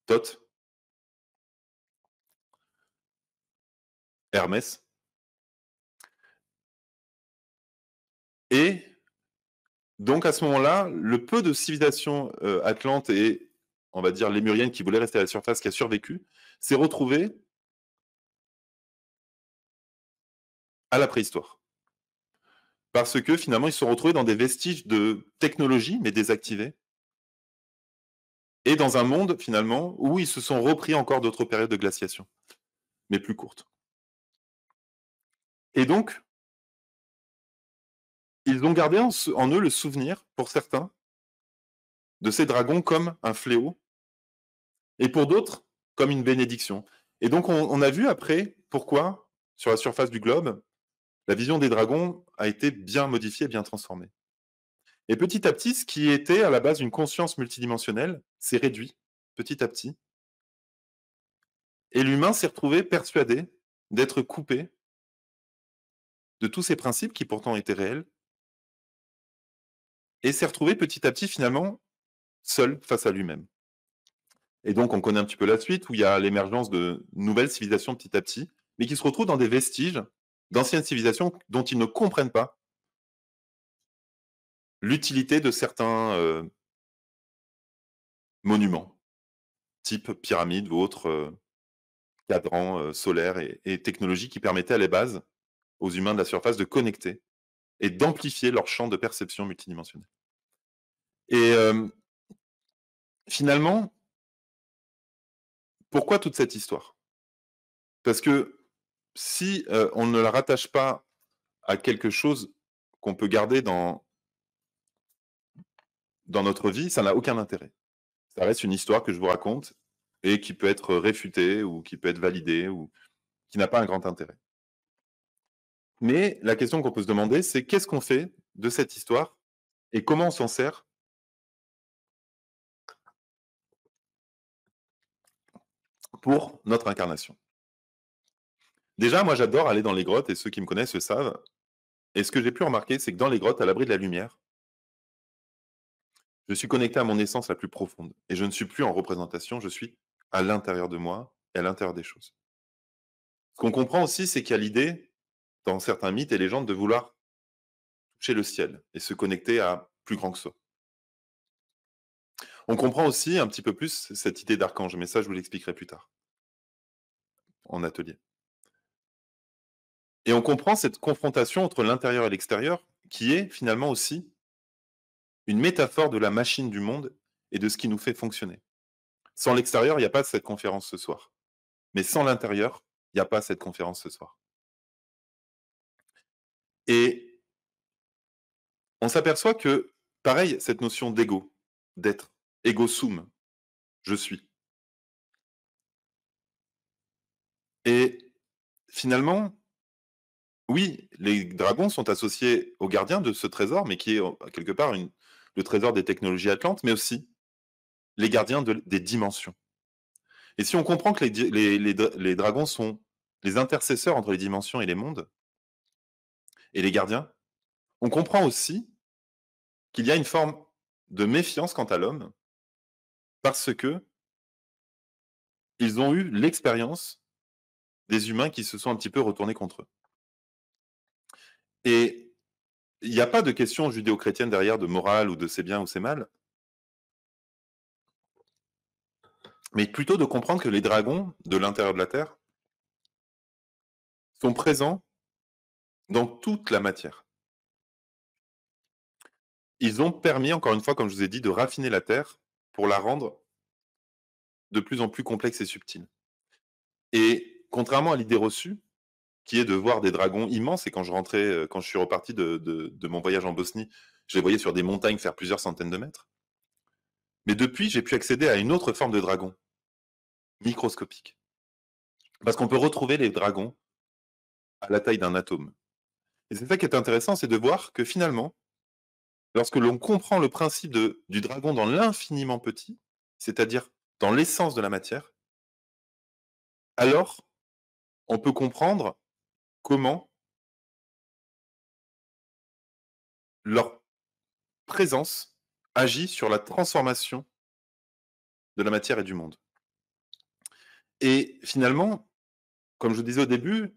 Thoth, Hermès. Et donc, à ce moment-là, le peu de civilisation atlante et, on va dire, lémurienne qui voulait rester à la surface, qui a survécu, s'est retrouvé à la préhistoire. Parce que finalement, ils se sont retrouvés dans des vestiges de technologie, mais désactivés, et dans un monde, finalement, où ils se sont repris encore d'autres périodes de glaciation, mais plus courtes. Et donc, ils ont gardé en eux le souvenir, pour certains, de ces dragons comme un fléau, et pour d'autres, comme une bénédiction. Et donc, on a vu après pourquoi, sur la surface du globe, la vision des dragons a été bien modifiée, bien transformée. Et petit à petit, ce qui était à la base une conscience multidimensionnelle s'est réduit, petit à petit, et l'humain s'est retrouvé persuadé d'être coupé de tous ces principes qui pourtant étaient réels, et s'est retrouvé petit à petit, finalement, seul face à lui-même. Et donc, on connaît un petit peu la suite, où il y a l'émergence de nouvelles civilisations petit à petit, mais qui se retrouvent dans des vestiges d'anciennes civilisations dont ils ne comprennent pas l'utilité de certains monuments, type pyramide ou autres cadrans solaires et technologies qui permettaient à la base aux humains de la surface de connecter et d'amplifier leur champ de perception multidimensionnel. Et finalement, pourquoi toute cette histoire? Parce que si on ne la rattache pas à quelque chose qu'on peut garder dans notre vie, ça n'a aucun intérêt. Ça reste une histoire que je vous raconte et qui peut être réfutée ou qui peut être validée ou qui n'a pas un grand intérêt. Mais la question qu'on peut se demander, c'est qu'est-ce qu'on fait de cette histoire et comment on s'en sert pour notre incarnation? Déjà, moi, j'adore aller dans les grottes et ceux qui me connaissent le savent. Et ce que j'ai pu remarquer, c'est que dans les grottes, à l'abri de la lumière, je suis connecté à mon essence la plus profonde. Et je ne suis plus en représentation, je suis à l'intérieur de moi et à l'intérieur des choses. Ce qu'on comprend aussi, c'est qu'il y a l'idée, dans certains mythes et légendes, de vouloir toucher le ciel et se connecter à plus grand que soi. On comprend aussi un petit peu plus cette idée d'archange, mais ça, je vous l'expliquerai plus tard, en atelier. Et on comprend cette confrontation entre l'intérieur et l'extérieur, qui est finalement aussi une métaphore de la machine du monde et de ce qui nous fait fonctionner. Sans l'extérieur, il n'y a pas cette conférence ce soir. Mais sans l'intérieur, il n'y a pas cette conférence ce soir. Et on s'aperçoit que, pareil, cette notion d'ego, d'être, ego sum, je suis. Et finalement, oui, les dragons sont associés aux gardiens de ce trésor, mais qui est quelque part le trésor des technologies atlantes, mais aussi les gardiens des dimensions. Et si on comprend que les dragons sont les intercesseurs entre les dimensions et les mondes, et les gardiens, on comprend aussi qu'il y a une forme de méfiance quant à l'homme, parce que ils ont eu l'expérience des humains qui se sont un petit peu retournés contre eux. Et il n'y a pas de question judéo-chrétienne derrière de morale ou de c'est bien ou c'est mal, mais plutôt de comprendre que les dragons de l'intérieur de la Terre sont présents dans toute la matière. Ils ont permis, encore une fois, comme je vous ai dit, de raffiner la Terre pour la rendre de plus en plus complexe et subtile. Et contrairement à l'idée reçue, qui est de voir des dragons immenses, et quand je rentrais, quand je suis reparti de mon voyage en Bosnie, je les voyais sur des montagnes faire plusieurs centaines de mètres. Mais depuis, j'ai pu accéder à une autre forme de dragon, microscopique. Parce qu'on peut retrouver les dragons à la taille d'un atome. Et c'est ça qui est intéressant, c'est de voir que finalement, lorsque l'on comprend le principe du dragon dans l'infiniment petit, c'est-à-dire dans l'essence de la matière, alors on peut comprendre comment leur présence agit sur la transformation de la matière et du monde. Et finalement, comme je vous disais au début,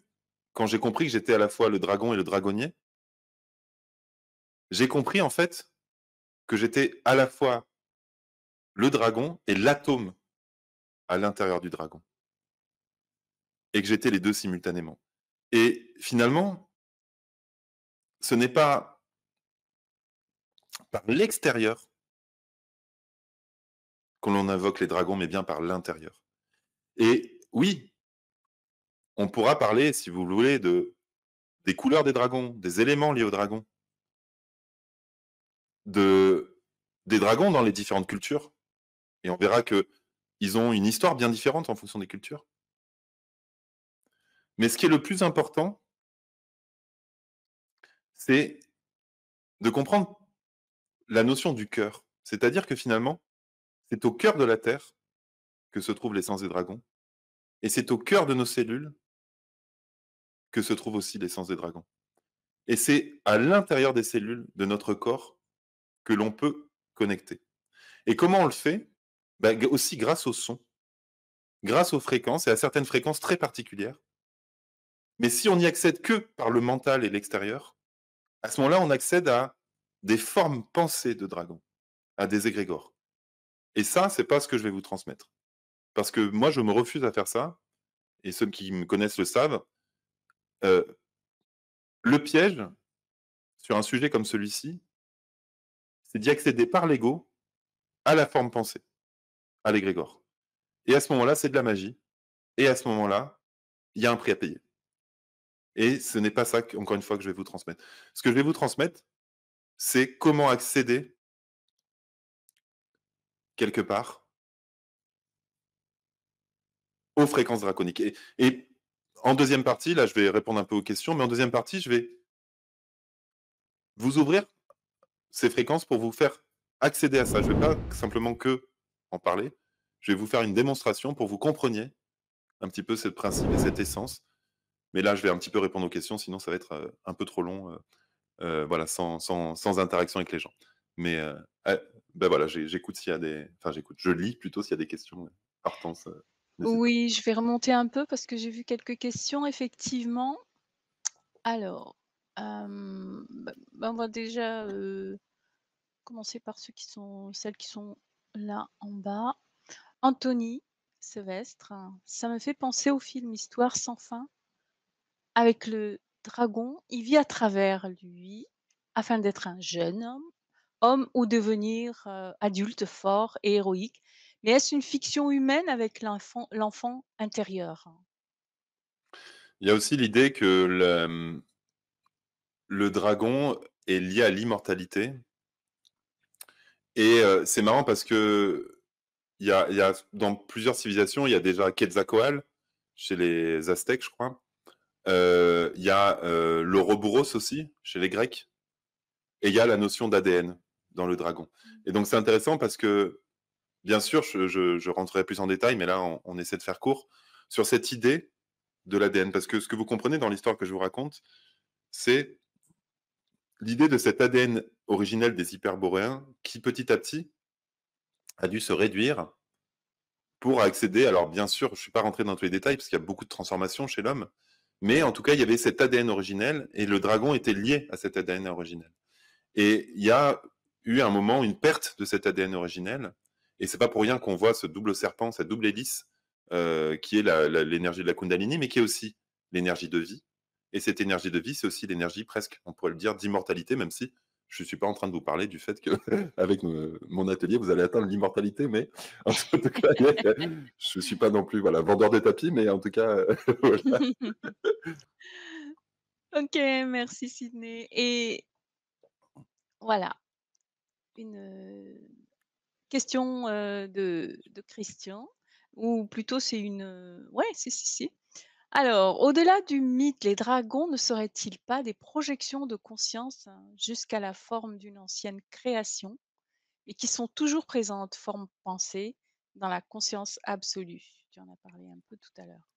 quand j'ai compris que j'étais à la fois le dragon et le dragonnier, j'ai compris en fait que j'étais à la fois le dragon et l'atome à l'intérieur du dragon. Et que j'étais les deux simultanément. Et finalement, ce n'est pas par l'extérieur que l'on invoque les dragons, mais bien par l'intérieur. Et oui, on pourra parler, si vous voulez, des couleurs des dragons, des éléments liés aux dragons, des dragons dans les différentes cultures. Et on verra qu'ils ont une histoire bien différente en fonction des cultures. Mais ce qui est le plus important, c'est de comprendre la notion du cœur. C'est-à-dire que finalement, c'est au cœur de la Terre que se trouve l'essence des dragons. Et c'est au cœur de nos cellules que se trouve aussi l'essence des dragons. Et c'est à l'intérieur des cellules de notre corps que l'on peut connecter. Et comment on le fait? Aussi grâce au son, grâce aux fréquences et à certaines fréquences très particulières. Mais si on n'y accède que par le mental et l'extérieur, à ce moment-là, on accède à des formes pensées de dragons, à des égrégores. Et ça, c'est pas ce que je vais vous transmettre. Parce que moi, je me refuse à faire ça, et ceux qui me connaissent le savent. Euh, le piège, sur un sujet comme celui-ci, c'est d'y accéder par l'ego à la forme pensée, à l'égrégore. Et à ce moment-là, c'est de la magie. Et à ce moment-là, il y a un prix à payer. Et ce n'est pas ça, encore une fois, que je vais vous transmettre. Ce que je vais vous transmettre, c'est comment accéder, quelque part, aux fréquences draconiques. Et en deuxième partie, là, je vais répondre un peu aux questions, mais en deuxième partie, je vais vous ouvrir ces fréquences pour vous faire accéder à ça. Je ne vais pas simplement que en parler, je vais vous faire une démonstration pour que vous compreniez un petit peu ce principe et cette essence. Mais là, je vais un petit peu répondre aux questions, sinon ça va être un peu trop long, voilà, sans interaction avec les gens. Mais ben voilà, j'écoute s'il y a des... Enfin, j'écoute, je lis plutôt s'il y a des questions. Hortense, n'hésite pas. Oui, je vais remonter un peu parce que j'ai vu quelques questions effectivement. Alors, on va déjà, commencer par celles qui sont là en bas. Anthony Sevestre, ça me fait penser au film Histoire sans fin avec le dragon. Il vit à travers lui afin d'être un jeune homme ou devenir, adulte fort et héroïque. Mais est-ce une fiction humaine avec l'enfant intérieur? Il y a aussi l'idée que le dragon est lié à l'immortalité. Et c'est marrant parce que il y a dans plusieurs civilisations, il y a déjà Quetzalcoatl, chez les Aztèques, je crois. Il y a l'Ouroboros aussi, chez les Grecs. Et il y a la notion d'ADN dans le dragon. Et donc c'est intéressant parce que, bien sûr, je rentrerai plus en détail, mais là, on essaie de faire court sur cette idée de l'ADN. Parce que ce que vous comprenez dans l'histoire que je vous raconte, c'est l'idée de cet ADN originel des hyperboréens qui, petit à petit, a dû se réduire pour accéder. Alors, bien sûr, je ne suis pas rentré dans tous les détails parce qu'il y a beaucoup de transformations chez l'homme, Mais en tout cas, il y avait cet ADN originel et le dragon était lié à cet ADN originel. Et il y a eu un moment une perte de cet ADN originel. Et c'est pas pour rien qu'on voit ce double serpent, cette double hélice, qui est l'énergie de la Kundalini, mais qui est aussi l'énergie de vie. Et cette énergie de vie, c'est aussi l'énergie presque, on pourrait le dire, d'immortalité, même si je ne suis pas en train de vous parler du fait que, avec mon atelier, vous allez atteindre l'immortalité, mais en tout cas, je ne suis pas non plus voilà, vendeur de tapis, mais en tout cas, voilà. OK, merci Sydney et voilà, une, question, de Christian ou plutôt c'est une, ouais, si, si, si. Alors, au-delà du mythe, les dragons ne seraient-ils pas des projections de conscience, jusqu'à la forme d'une ancienne création et qui sont toujours présentes, forme pensée, dans la conscience absolue? Tu en as parlé un peu tout à l'heure.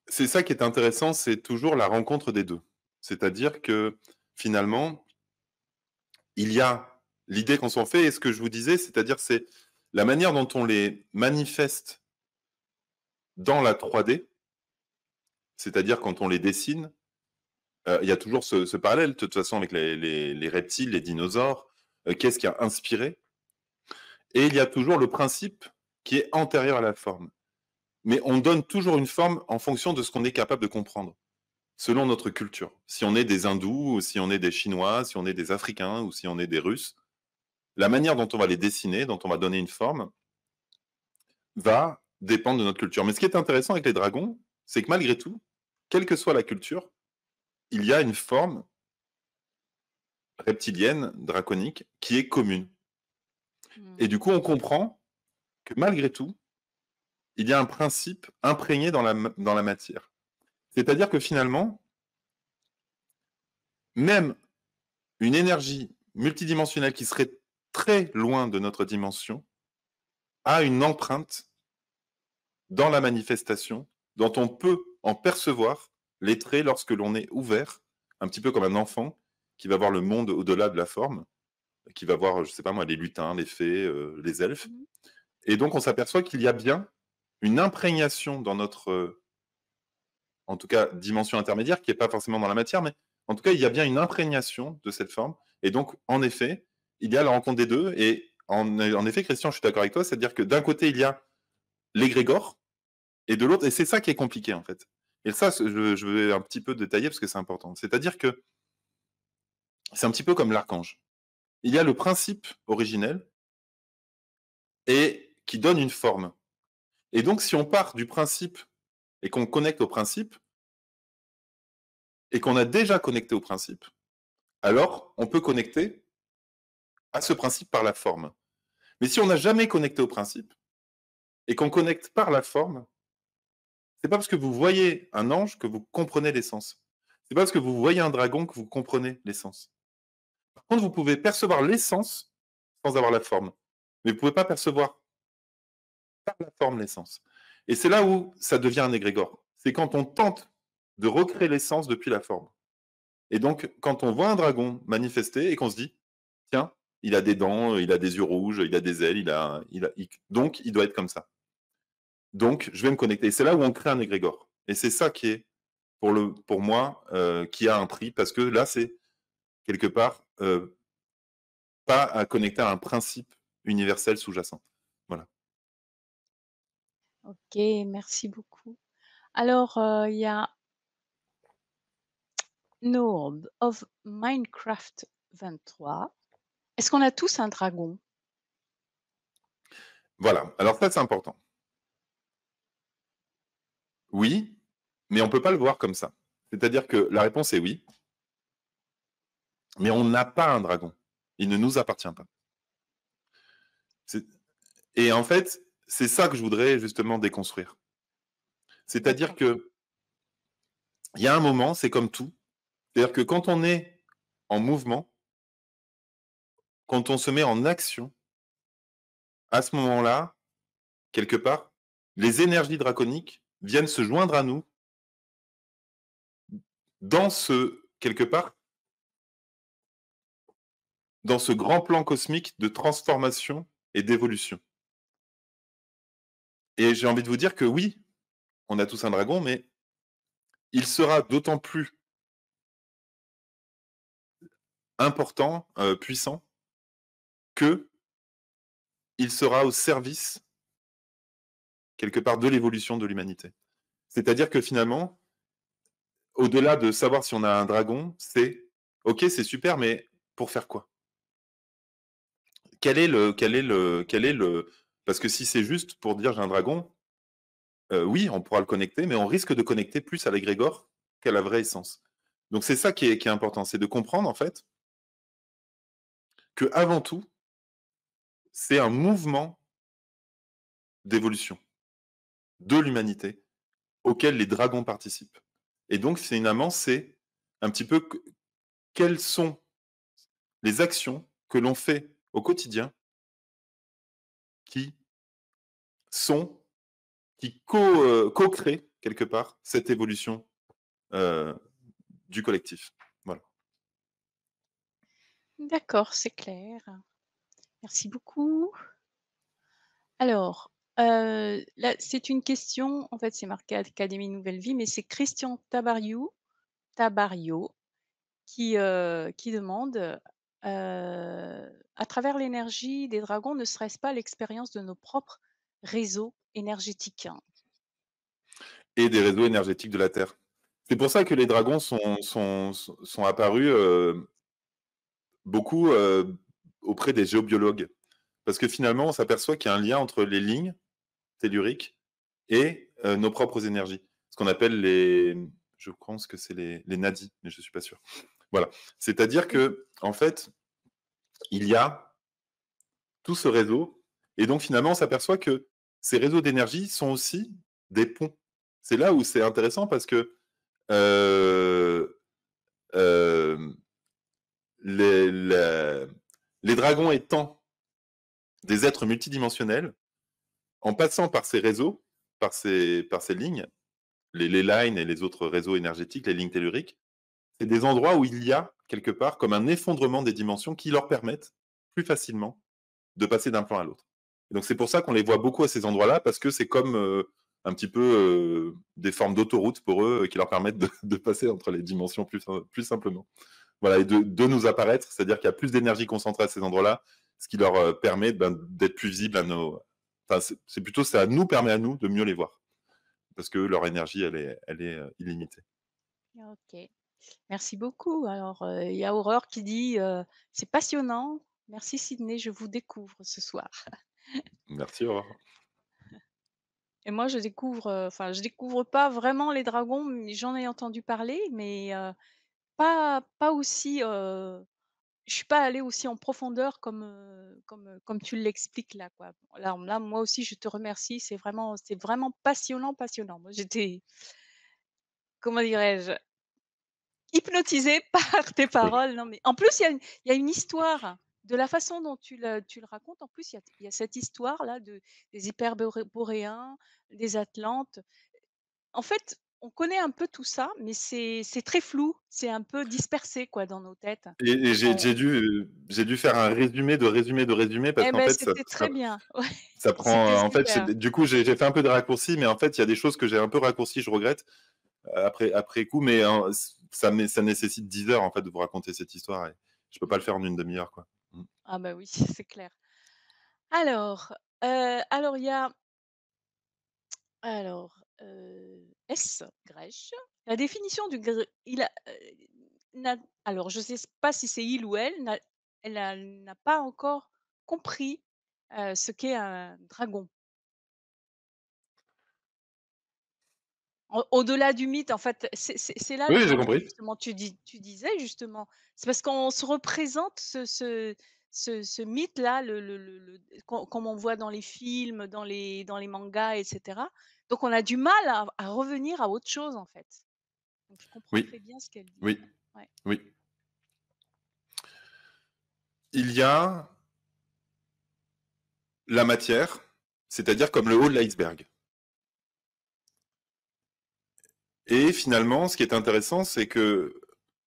C'est ça qui est intéressant, c'est toujours la rencontre des deux. C'est-à-dire que finalement, il y a l'idée qu'on s'en fait et ce que je vous disais, c'est-à-dire c'est la manière dont on les manifeste dans la 3D, c'est-à-dire quand on les dessine, il y a toujours ce parallèle, de toute façon, avec les reptiles, les dinosaures, qu'est-ce qui a inspiré? Et il y a toujours le principe qui est antérieur à la forme. Mais on donne toujours une forme en fonction de ce qu'on est capable de comprendre, selon notre culture. Si on est des hindous, ou si on est des chinois, si on est des africains, ou si on est des russes, la manière dont on va les dessiner, dont on va donner une forme, va dépendre de notre culture. Mais ce qui est intéressant avec les dragons, c'est que malgré tout, quelle que soit la culture, il y a une forme reptilienne, draconique, qui est commune. Et Mmh. du coup, on comprend que malgré tout, il y a un principe imprégné dans la matière. C'est-à-dire que finalement, même une énergie multidimensionnelle qui serait très loin de notre dimension a une empreinte dans la manifestation dont on peut en percevoir les traits lorsque l'on est ouvert, un petit peu comme un enfant qui va voir le monde au-delà de la forme, qui va voir, je sais pas moi, les lutins, les fées, les elfes. Mmh. Et donc on s'aperçoit qu'il y a bien une imprégnation dans notre, en tout cas, dimension intermédiaire, qui n'est pas forcément dans la matière, mais en tout cas, il y a bien une imprégnation de cette forme. Et donc, en effet, il y a la rencontre des deux. Et en effet, Christian, je suis d'accord avec toi, c'est-à-dire que d'un côté, il y a l'égrégore, et de l'autre, et c'est ça qui est compliqué, en fait. Et ça, je vais un petit peu détailler parce que c'est important. C'est-à-dire que c'est un petit peu comme l'archange. Il y a le principe originel et qui donne une forme. Et donc, si on part du principe et qu'on connecte au principe, et qu'on a déjà connecté au principe, alors on peut connecter à ce principe par la forme. Mais si on n'a jamais connecté au principe et qu'on connecte par la forme, c'est pas parce que vous voyez un ange que vous comprenez l'essence. C'est pas parce que vous voyez un dragon que vous comprenez l'essence. Par contre, vous pouvez percevoir l'essence sans avoir la forme. Mais vous ne pouvez pas percevoir par la forme l'essence. Et c'est là où ça devient un égrégore. C'est quand on tente de recréer l'essence depuis la forme. Et donc, quand on voit un dragon manifester et qu'on se dit, tiens, il a des dents, il a des yeux rouges, il a des ailes, donc il doit être comme ça. Donc, je vais me connecter. Et c'est là où on crée un égrégore. Et c'est ça qui est, pour moi, qui a un prix, parce que là, c'est quelque part pas à connecter à un principe universel sous-jacent. Voilà. OK, merci beaucoup. Alors, il y a Noob of Minecraft 23. Est-ce qu'on a tous un dragon? Voilà. Alors ça, c'est important. Oui, mais on ne peut pas le voir comme ça. C'est-à-dire que la réponse est oui, mais on n'a pas un dragon. Il ne nous appartient pas. Et en fait, c'est ça que je voudrais justement déconstruire. C'est-à-dire D'accord. que il y a un moment, c'est comme tout. C'est-à-dire que quand on est en mouvement, quand on se met en action, à ce moment-là, quelque part, les énergies draconiques viennent se joindre à nous dans quelque part, dans ce grand plan cosmique de transformation et d'évolution. Et j'ai envie de vous dire que oui, on a tous un dragon, mais il sera d'autant plus important, puissant, que il sera au service, quelque part, de l'évolution de l'humanité. C'est-à-dire que finalement, au-delà de savoir si on a un dragon, c'est OK, c'est super, mais pour faire quoi? Quel est le parce que si c'est juste pour dire: «J'ai un dragon», oui, on pourra le connecter, mais on risque de connecter plus à l'égrégore qu'à la vraie essence. Donc c'est ça qui est important, c'est de comprendre, en fait, qu'avant tout, c'est un mouvement d'évolution de l'humanité auquel les dragons participent. Et donc finalement, c'est un petit peu quelles sont les actions que l'on fait au quotidien qui sont qui co-créent quelque part cette évolution euh, du collectif. Voilà. D'accord, c'est clair. Merci beaucoup. Alors, là, c'est une question, en fait, c'est marqué Académie Nouvelle Vie, mais c'est Christian Tabario qui demande, «À travers l'énergie des dragons, ne serait-ce pas l'expérience de nos propres réseaux énergétiques?» Et des réseaux énergétiques de la Terre. C'est pour ça que les dragons sont apparus beaucoup auprès des géobiologues. Parce que finalement, on s'aperçoit qu'il y a un lien entre les lignes telluriques et nos propres énergies. Ce qu'on appelle je pense que c'est les nadis, mais je ne suis pas sûr. Voilà. C'est-à-dire Oui. que, en fait, il y a tout ce réseau, et donc finalement, on s'aperçoit que ces réseaux d'énergie sont aussi des ponts. C'est là où c'est intéressant parce que euh, euh, les, les, les dragons étant des êtres multidimensionnels, en passant par ces réseaux, par ces lignes, les lines et les autres réseaux énergétiques, les lignes telluriques, c'est des endroits où il y a, quelque part, comme un effondrement des dimensions qui leur permettent plus facilement de passer d'un plan à l'autre. Et donc c'est pour ça qu'on les voit beaucoup à ces endroits-là, parce que c'est comme un petit peu des formes d'autoroute pour eux qui leur permettent de passer entre les dimensions plus simplement. Voilà, et de nous apparaître, c'est-à-dire qu'il y a plus d'énergie concentrée à ces endroits-là, ce qui leur permet d'être plus visibles à nos. Enfin, c'est plutôt ça nous permet à nous de mieux les voir, parce que leur énergie, elle est illimitée. OK. Merci beaucoup. Alors, il y a Aurore qui dit, «C'est passionnant. Merci Sydney, je vous découvre ce soir». Merci, Aurore. Et moi, je découvre, enfin, je découvre pas vraiment les dragons, mais j'en ai entendu parler, mais pas aussi, je suis pas allée aussi en profondeur comme tu l'expliques là, quoi. Là, moi aussi, je te remercie. C'est vraiment passionnant, passionnant. Moi, j'étais, comment dirais-je? Hypnotisée par tes paroles. Non, mais en plus, il y a une histoire. De la façon dont tu le racontes, en plus, il y a cette histoire-là des hyperboréens, des Atlantes. En fait, on connaît un peu tout ça, mais c'est très flou, c'est un peu dispersé, quoi, dans nos têtes. Et Donc j'ai dû faire un résumé de résumé de résumé, parce eh qu'en ben, fait, c'était très bien. Ouais, ça prend. c'était En fait, super. du coup, j'ai fait un peu de raccourcis, mais en fait, il y a des choses que j'ai un peu raccourcies, je regrette, après coup, mais ça nécessite 10 heures, en fait, de vous raconter cette histoire, et je peux pas Mmh. le faire en une demi-heure, quoi. Mm. Ah bah, oui, c'est clair. Alors, il y a S. Grèche, la définition du gré il a, n'a alors je sais pas si c'est il ou elle, n'a pas encore compris, ce qu'est un dragon. Au-delà du mythe, en fait, c'est là le Oui, j'ai truc, compris. justement, tu disais justement, c'est parce qu'on se représente ce mythe-là, comme on voit dans les films, dans les mangas et cetera. Donc on a du mal à revenir à autre chose, en fait. Donc je comprends Oui, très bien ce qu'elle dit. oui, Ouais. oui. Il y a la matière, c'est-à-dire comme le haut de l'iceberg. Et finalement, ce qui est intéressant, c'est que,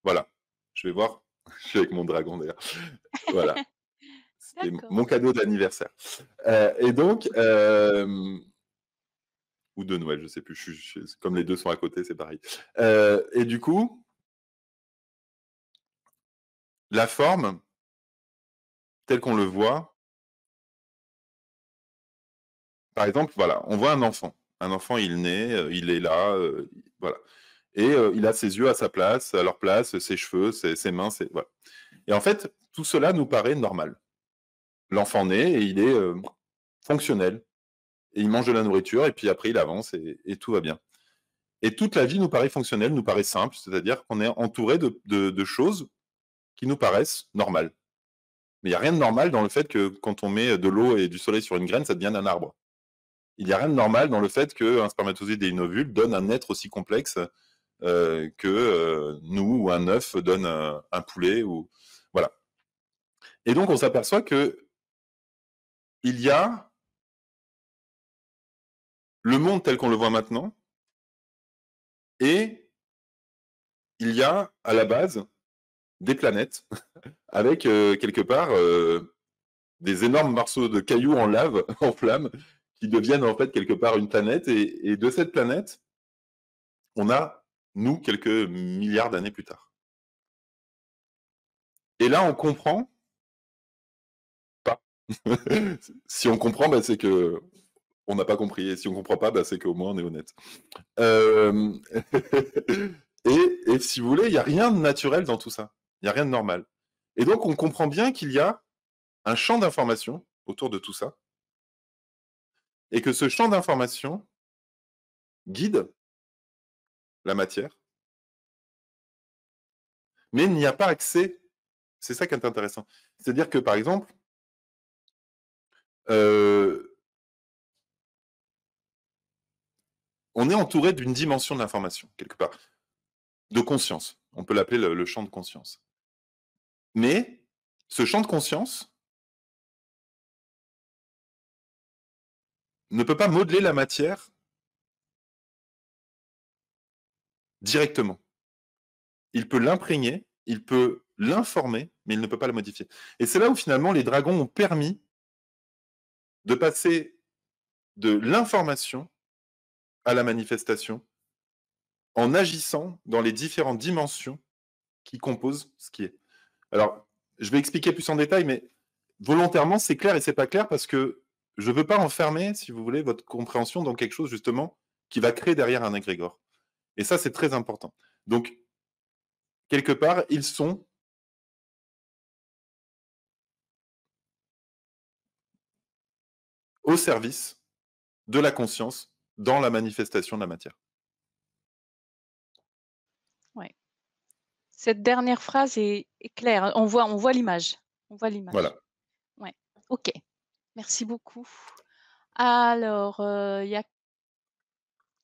voilà, je vais voir, je suis avec mon dragon d'ailleurs, voilà, c'était D'accord. mon cadeau d'anniversaire. Et donc, ou de Noël, je sais plus. Comme les deux sont à côté, c'est pareil. Et du coup, la forme, telle qu'on le voit, par exemple, voilà, on voit un enfant. Un enfant, il naît, il est là, voilà. Et il a ses yeux à sa place, à leur place, ses cheveux, ses mains, voilà. Et en fait, tout cela nous paraît normal. L'enfant naît et il est fonctionnel. Et il mange de la nourriture, et puis après, il avance, et tout va bien. Et toute la vie nous paraît fonctionnelle, nous paraît simple, c'est-à-dire qu'on est entouré de choses qui nous paraissent normales. Mais il n'y a rien de normal dans le fait que quand on met de l'eau et du soleil sur une graine, ça devient un arbre. Il n'y a rien de normal dans le fait qu'un spermatozoïde et une ovule donnent un être aussi complexe que nous, ou un œuf donne un poulet. Voilà. Et donc, on s'aperçoit qu'il y a le monde tel qu'on le voit maintenant, et il y a, à la base, des planètes avec, quelque part, des énormes morceaux de cailloux en lave, en flammes, qui deviennent en fait quelque part une planète. Et de cette planète, on a, nous, quelques milliards d'années plus tard. Et là, on comprend pas. Si on comprend, bah, c'est que on n'a pas compris. Et si on comprend pas, bah, c'est qu'au moins on est honnête. Euh... et si vous voulez, il n'y a rien de naturel dans tout ça. Il n'y a rien de normal. Et donc, on comprend bien qu'il y a un champ d'information autour de tout ça, et que ce champ d'information guide la matière, mais il n'y a pas accès. C'est ça qui est intéressant. C'est-à-dire que, par exemple, on est entouré d'une dimension de l'information, quelque part, de conscience. On peut l'appeler le champ de conscience. Mais ce champ de conscience ne peut pas modeler la matière directement. Il peut l'imprégner, il peut l'informer, mais il ne peut pas la modifier. Et c'est là où finalement les dragons ont permis de passer de l'information à la manifestation en agissant dans les différentes dimensions qui composent ce qui est. Alors, je vais expliquer plus en détail, mais volontairement, c'est clair et c'est pas clair parce que je ne veux pas enfermer, si vous voulez, votre compréhension dans quelque chose, justement, qui va créer derrière un égrégore. Et ça, c'est très important. Donc, quelque part, ils sont au service de la conscience dans la manifestation de la matière. Ouais. Cette dernière phrase est claire. On voit l'image. On voit l'image. Voilà. Ouais. OK. Merci beaucoup. Alors, il y a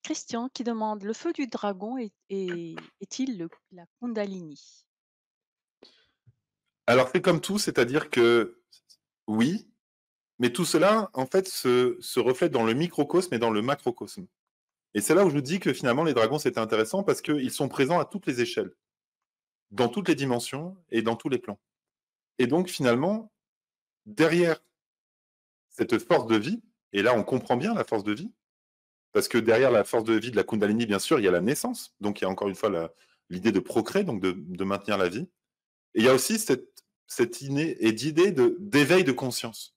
Christian qui demande: «Le feu du dragon est-il la Kundalini?» Alors, c'est comme tout, c'est-à-dire que oui, mais tout cela, en fait, se reflète dans le microcosme et dans le macrocosme. Et c'est là où je vous dis que finalement, les dragons, c'est intéressant parce qu'ils sont présents à toutes les échelles, dans toutes les dimensions et dans tous les plans. Et donc, finalement, derrière cette force de vie, et là, on comprend bien la force de vie, parce que derrière la force de vie de la Kundalini, bien sûr, il y a la naissance. Donc, il y a encore une fois l'idée de procréer, donc de maintenir la vie. Et il y a aussi cette idée d'éveil de conscience.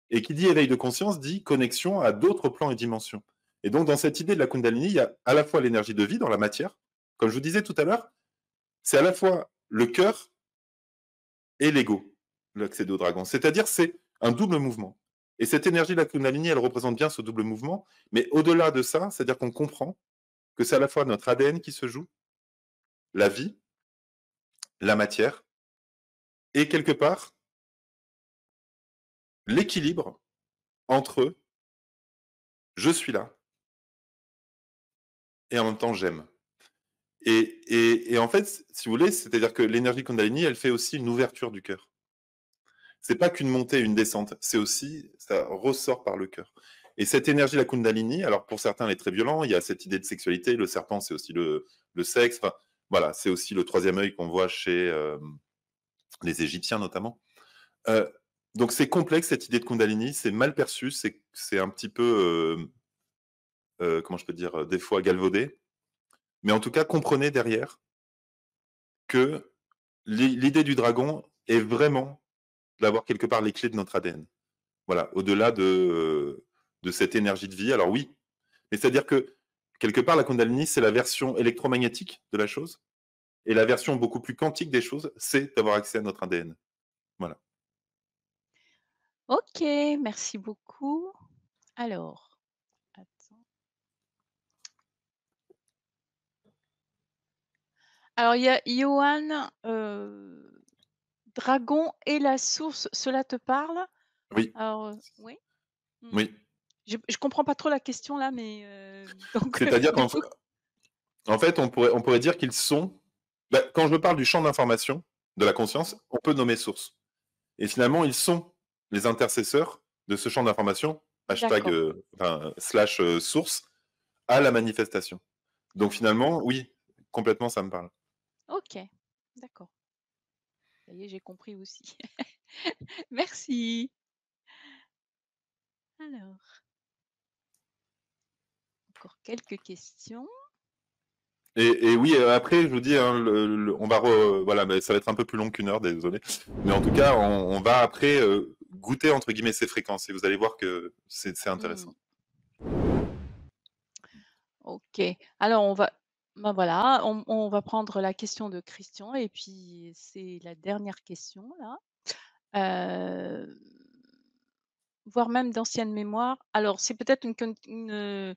Et qui dit éveil de conscience dit connexion à d'autres plans et dimensions. Et donc, dans cette idée de la Kundalini, il y a à la fois l'énergie de vie dans la matière. Comme je vous disais tout à l'heure, c'est à la fois le cœur et l'ego, l'accéder au dragon. C'est-à-dire, c'est un double mouvement. Et cette énergie de la Kundalini, elle représente bien ce double mouvement. Mais au-delà de ça, c'est-à-dire qu'on comprend que c'est à la fois notre ADN qui se joue, la vie, la matière, et quelque part, l'équilibre entre je suis là et en même temps j'aime. Et en fait, si vous voulez, c'est-à-dire que l'énergie Kundalini, elle fait aussi une ouverture du cœur. C'est pas qu'une montée et une descente, c'est aussi, ça ressort par le cœur. Et cette énergie, la Kundalini, alors pour certains, elle est très violente, il y a cette idée de sexualité, le serpent, c'est aussi le sexe, enfin, voilà, c'est aussi le troisième œil qu'on voit chez les Égyptiens notamment. Euh, donc c'est complexe cette idée de Kundalini, c'est mal perçu, c'est un petit peu comment je peux dire? Des fois galvaudé. Mais en tout cas, comprenez derrière que l'idée du dragon est vraiment d'avoir quelque part les clés de notre ADN. Voilà, au-delà de cette énergie de vie. Alors oui, mais c'est-à-dire que quelque part, la Kundalini, c'est la version électromagnétique de la chose. Et la version beaucoup plus quantique des choses, c'est d'avoir accès à notre ADN. Voilà. OK, merci beaucoup. Alors, attends. Alors il y a Johan, dragon et la source, cela te parle? Oui, Alors, oui? Mmh. oui. Je comprends pas trop la question là, mais donc C'est-à-dire du qu'coup? en fait, on pourrait dire qu'ils sont. Bah, quand je parle du champ d'information de la conscience, Mmh. on peut nommer source. Et finalement, ils sont les intercesseurs de ce champ d'information, hashtag, D'accord. enfin, slash source, à la manifestation. Donc finalement, oui, complètement, ça me parle. OK, d'accord. Ça y est, j'ai compris aussi. Merci. Alors, encore quelques questions. Et oui, après, je vous dis, hein, on va voilà, mais ça va être un peu plus long qu'une heure, désolé. Mais en tout cas, on va après goûter entre guillemets ces fréquences et vous allez voir que c'est Mmh. intéressant. OK. Alors ben voilà, on va prendre la question de Christian et puis c'est la dernière question là. Heu, Voire même d'anciennes mémoires. Alors c'est peut-être une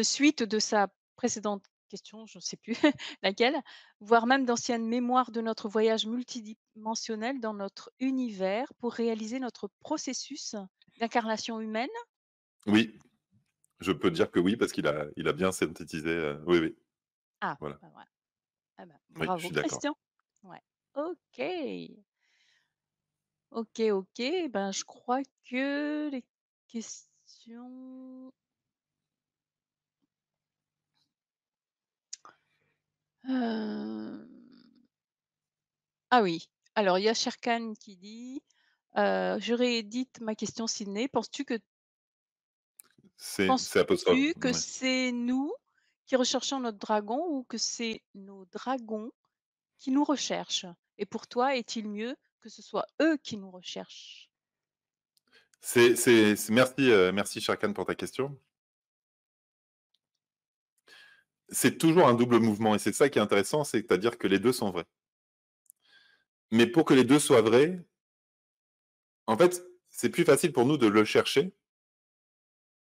suite de sa précédente question, je ne sais plus laquelle. Voire même d'anciennes mémoires de notre voyage multidimensionnel dans notre univers pour réaliser notre processus d'incarnation humaine? Oui, je peux dire que oui parce qu'il a bien synthétisé. Oui, oui, Ah, voilà. bah voilà. Ah bah, Oui, je bravo suis d'accord. Christian. Ouais. OK. OK, OK. Ben, je crois que les questions, hem, ah oui. Alors il y a Sherkan qui dit, «Je réédite ma question Sydney. C'est apostrophe. Penses-tu que Ouais. c'est nous qui recherchons notre dragon ou que c'est nos dragons qui nous recherchent? Et pour toi, est-il mieux que ce soit eux qui nous recherchent?» Merci, merci Sharkan pour ta question. C'est toujours un double mouvement et c'est ça qui est intéressant, c'est-à-dire que les deux sont vrais. Mais pour que les deux soient vrais, en fait, c'est plus facile pour nous de le chercher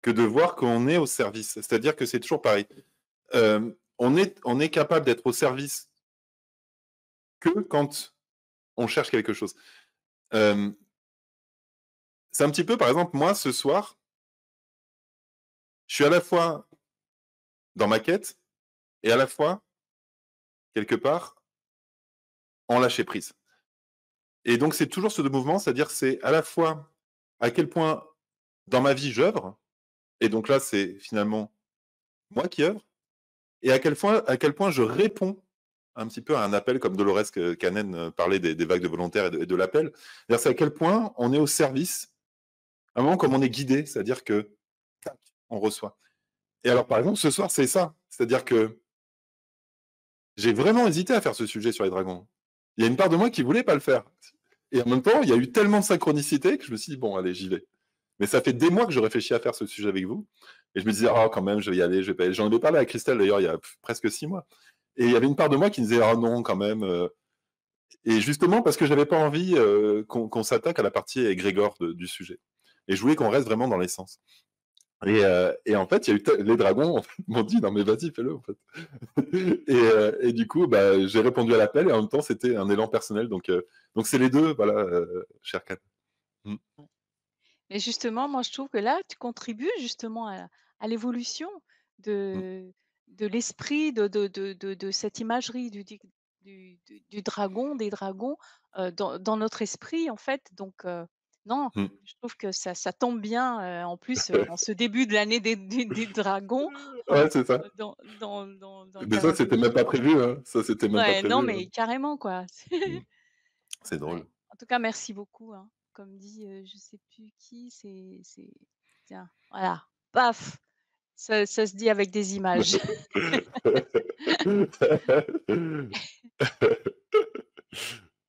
que de voir qu'on est au service. C'est-à-dire que c'est toujours pareil. On est capable d'être au service que quand on cherche quelque chose. Euh, c'est un petit peu, par exemple, moi, ce soir, je suis à la fois dans ma quête et à la fois, quelque part, en lâcher prise. Et donc, c'est toujours ce deux mouvements, c'est-à-dire c'est à la fois à quel point dans ma vie j'œuvre, et donc là, c'est finalement moi qui œuvre, et à quel point je réponds un petit peu à un appel comme Dolores Cannon parlait des vagues de volontaires et de l'appel. C'est à quel point on est au service, à un moment comme on est guidé, c'est-à-dire que tac, on reçoit. Et alors, par exemple, ce soir, c'est ça. C'est-à-dire que j'ai vraiment hésité à faire ce sujet sur les dragons. Il y a une part de moi qui voulait pas le faire. Et en même temps, il y a eu tellement de synchronicité que je me suis dit, bon, allez, j'y vais. Mais ça fait des mois que je réfléchis à faire ce sujet avec vous. Et je me disais, oh, quand même, je vais y aller, je vais pas y aller. J'en avais parlé à Christelle, d'ailleurs, il y a presque 6 mois. Et il y avait une part de moi qui me disait, ah non, quand même. Et justement, parce que j'avais pas envie qu'on s'attaque à la partie égrégore du sujet. Et je voulais qu'on reste vraiment dans l'essence. Et en fait, il y a eu les dragons en fait, m'ont dit, non mais vas-y, fais-le en fait. Et du coup, bah, j'ai répondu à l'appel et en même temps, c'était un élan personnel. Donc c'est les deux, voilà, cher Kat. Mm, Mais justement, moi, je trouve que là, tu contribues justement à l'évolution mm, de l'esprit, de cette imagerie du dragon, des dragons, dans notre esprit, en fait. Donc, non, mm. je trouve que ça tombe bien, en plus, en ce début de l'année des dragons, Ouais, c'est ça. dans le Mais ça, c'était calendrier. même pas prévu, hein. Ça, c'était même pas Ouais, non, prévu, hein. mais carrément, quoi. Mm. C'est Ouais. drôle. En tout cas, merci beaucoup, hein. Comme dit, je sais plus qui, tiens, voilà, paf! Ça se dit avec des images.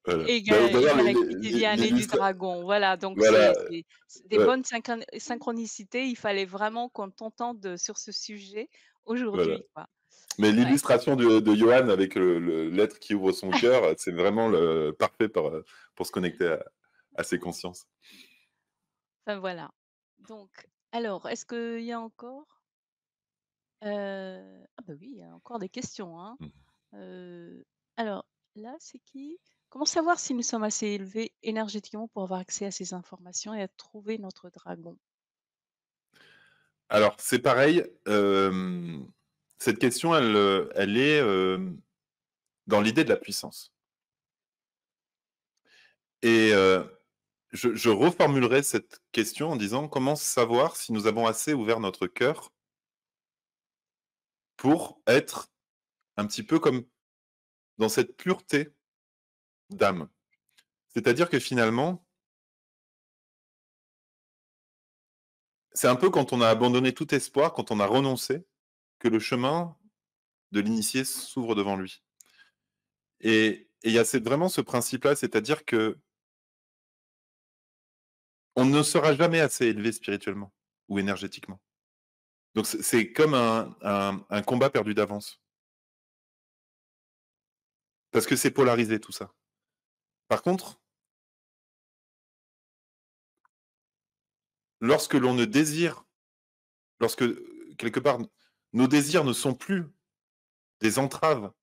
Voilà. D'ailleurs, Égal activité année du dragon. Voilà, donc voilà, c'est des ouais, bonnes synchronicités. Il fallait vraiment qu'on t'entende sur ce sujet voilà. aujourd'hui, quoi. Mais Ouais. l'illustration de Johan avec l'être qui ouvre son cœur, c'est vraiment le parfait pour se connecter à ses consciences. Enfin, voilà. Donc, alors, est-ce qu'il y a encore? Ah bah oui, il y a encore des questions, hein. Mmh. Heu, alors là, c'est qui? Comment savoir si nous sommes assez élevés énergétiquement pour avoir accès à ces informations et à trouver notre dragon? Alors, c'est pareil, cette question, elle est, dans l'idée de la puissance et je reformulerai cette question en disant: «Comment savoir si nous avons assez ouvert notre cœur pour être un petit peu comme dans cette pureté d'âme?» C'est-à-dire que finalement, c'est un peu quand on a abandonné tout espoir, quand on a renoncé, que le chemin de l'initié s'ouvre devant lui. Et il y a vraiment ce principe-là, c'est-à-dire que on ne sera jamais assez élevé spirituellement ou énergétiquement. Donc c'est comme un combat perdu d'avance, parce que c'est polarisé tout ça. Par contre, lorsque l'on ne désire, lorsque quelque part nos désirs ne sont plus des entraves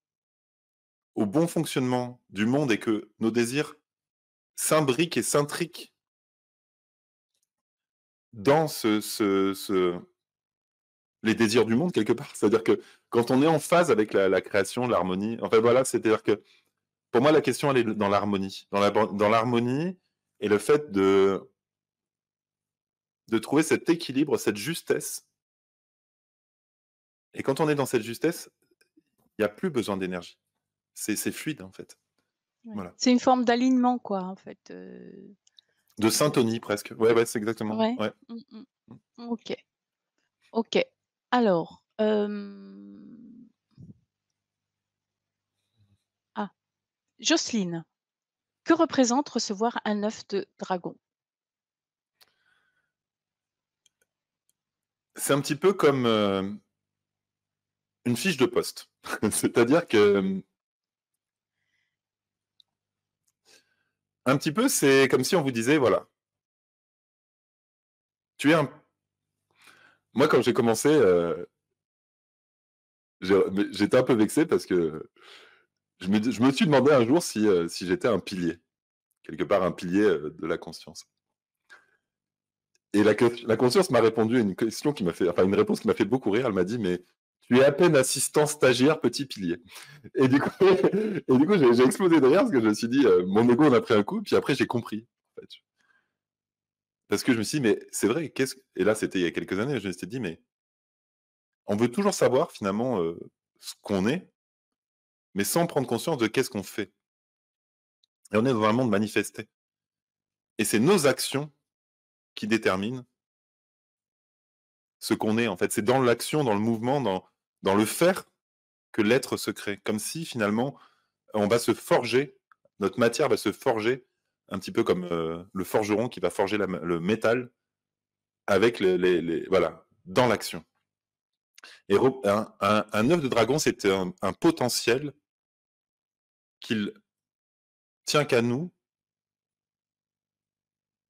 au bon fonctionnement du monde et que nos désirs s'imbriquent et s'intriquent dans les désirs du monde quelque part. C'est-à-dire que quand on est en phase avec la création, l'harmonie, enfin voilà, c'est-à-dire que pour moi la question elle est dans l'harmonie, dans l'harmonie et le fait de trouver cet équilibre, cette justesse. Et quand on est dans cette justesse, il n'y a plus besoin d'énergie. C'est fluide en fait. Ouais. Voilà. C'est une forme d'alignement, quoi, en fait, De de syntonie presque. Ouais, ouais, c'est exactement. ouais. Ouais. Mmh mh. OK. OK. Alors, ah, Jocelyne, que représente recevoir un œuf de dragon? C'est un petit peu comme une fiche de poste. C'est-à-dire que un petit peu, c'est comme si on vous disait, voilà, tu es un... Moi, quand j'ai commencé, j'étais un peu vexé parce que je me suis demandé un jour si j'étais un pilier, quelque part un pilier de la conscience. Et la conscience m'a répondu à une question qui m'a fait, enfin une réponse qui m'a fait beaucoup rire. Elle m'a dit, mais tu es à peine assistant stagiaire, petit pilier. Et du coup, et du coup j'ai explosé de rire parce que je me suis dit, mon ego en a pris un coup, puis après j'ai compris. En fait. Parce que je me suis dit, mais c'est vrai, et là c'était il y a quelques années, je me suis dit, mais on veut toujours savoir finalement ce qu'on est, mais sans prendre conscience de qu'est-ce qu'on fait. Et on est dans un monde manifesté. Et c'est nos actions qui déterminent ce qu'on est, en fait. C'est dans l'action, dans le mouvement, dans le faire que l'être se crée. Comme si, finalement, on va se forger, notre matière va se forger, un petit peu comme le forgeron qui va forger le métal avec voilà, dans l'action. Et un œuf de dragon, c'est un potentiel qu'il tient qu'à nous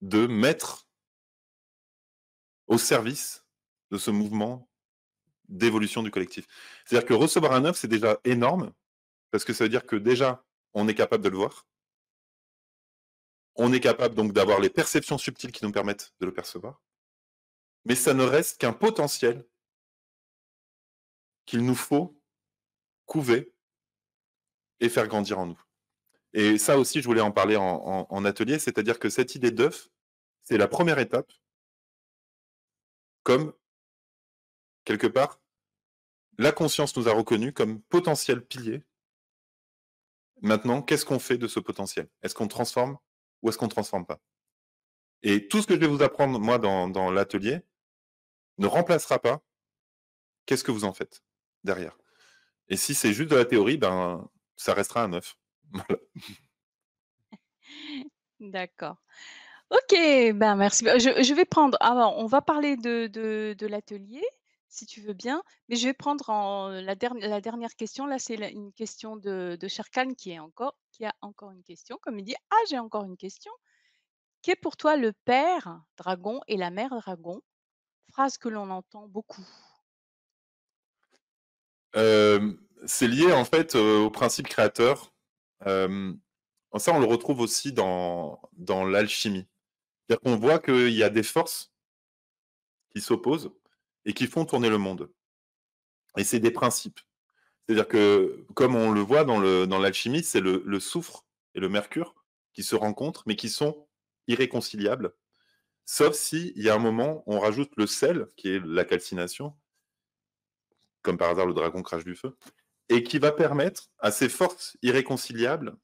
de mettre au service de ce mouvement d'évolution du collectif. C'est-à-dire que recevoir un œuf, c'est déjà énorme, parce que ça veut dire que déjà, on est capable de le voir. On est capable donc d'avoir les perceptions subtiles qui nous permettent de le percevoir. Mais ça ne reste qu'un potentiel qu'il nous faut couver et faire grandir en nous. Et ça aussi, je voulais en parler en atelier, c'est-à-dire que cette idée d'œuf, c'est la première étape, comme, quelque part, la conscience nous a reconnus comme potentiel pilier. Maintenant, qu'est-ce qu'on fait de ce potentiel? Est-ce qu'on transforme ou est-ce qu'on ne transforme pas? Et tout ce que je vais vous apprendre, moi, dans l'atelier, ne remplacera pas qu'est-ce que vous en faites derrière? Et si c'est juste de la théorie, ben, ça restera un 9. Voilà. D'accord. OK, ben, merci. Bah, je vais prendre alors on va parler de l'atelier, si tu veux bien, mais je vais prendre en la dernière question. Là, c'est une question de Sherkan qui a encore une question, comme il dit: «Ah, j'ai encore une question. Qu'est pour toi le père dragon et la mère dragon?» Phrase que l'on entend beaucoup. C'est lié en fait, au principe créateur. Hem, Ça, on le retrouve aussi dans l'alchimie. C'est-à-dire qu'on voit qu'il y a des forces qui s'opposent et qui font tourner le monde. Et c'est des principes. C'est-à-dire que, comme on le voit dans l'alchimie, c'est le soufre et le mercure qui se rencontrent, mais qui sont irréconciliables, sauf si il y a un moment, on rajoute le sel, qui est la calcination, comme par hasard le dragon crache du feu, et qui va permettre à ces forces irréconciliables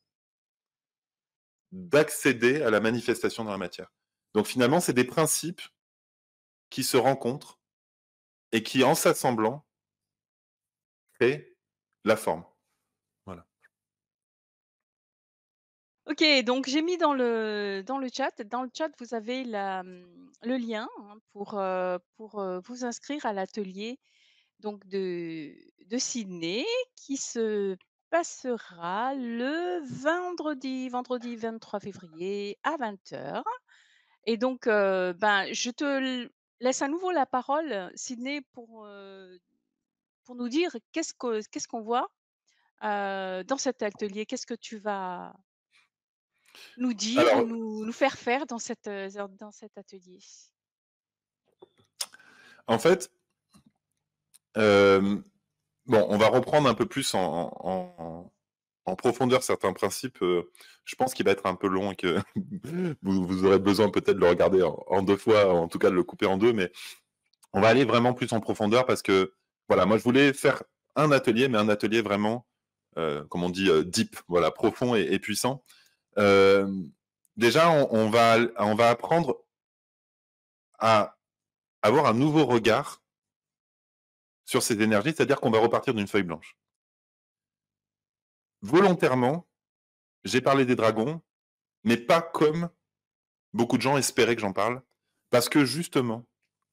d'accéder à la manifestation dans la matière. Donc finalement, c'est des principes qui se rencontrent et qui, en s'assemblant, créent la forme. Voilà. OK, donc j'ai mis dans le chat. Dans le chat, vous avez le lien, hein, pour, vous inscrire à l'atelier donc de Sydney qui se passera le vendredi 23 février à 20 h. Et donc, ben, je te laisse à nouveau la parole, Sydney, pour nous dire qu'est-ce qu'on voit, dans cet atelier? Qu'est-ce que tu vas nous dire ou Alors, nous faire faire dans cet atelier? en fait, euh, bon, on va reprendre un peu plus en profondeur certains principes. Je pense qu'il va être un peu long et que vous aurez besoin peut-être de le regarder en deux fois, en tout cas de le couper en deux, mais on va aller vraiment plus en profondeur parce que, voilà, moi je voulais faire un atelier, mais un atelier vraiment, comme on dit, deep, voilà, profond et puissant. Euh, Déjà, on va apprendre à avoir un nouveau regard sur ces énergies, c'est-à-dire qu'on va repartir d'une feuille blanche. Volontairement, j'ai parlé des dragons, mais pas comme beaucoup de gens espéraient que j'en parle, parce que justement,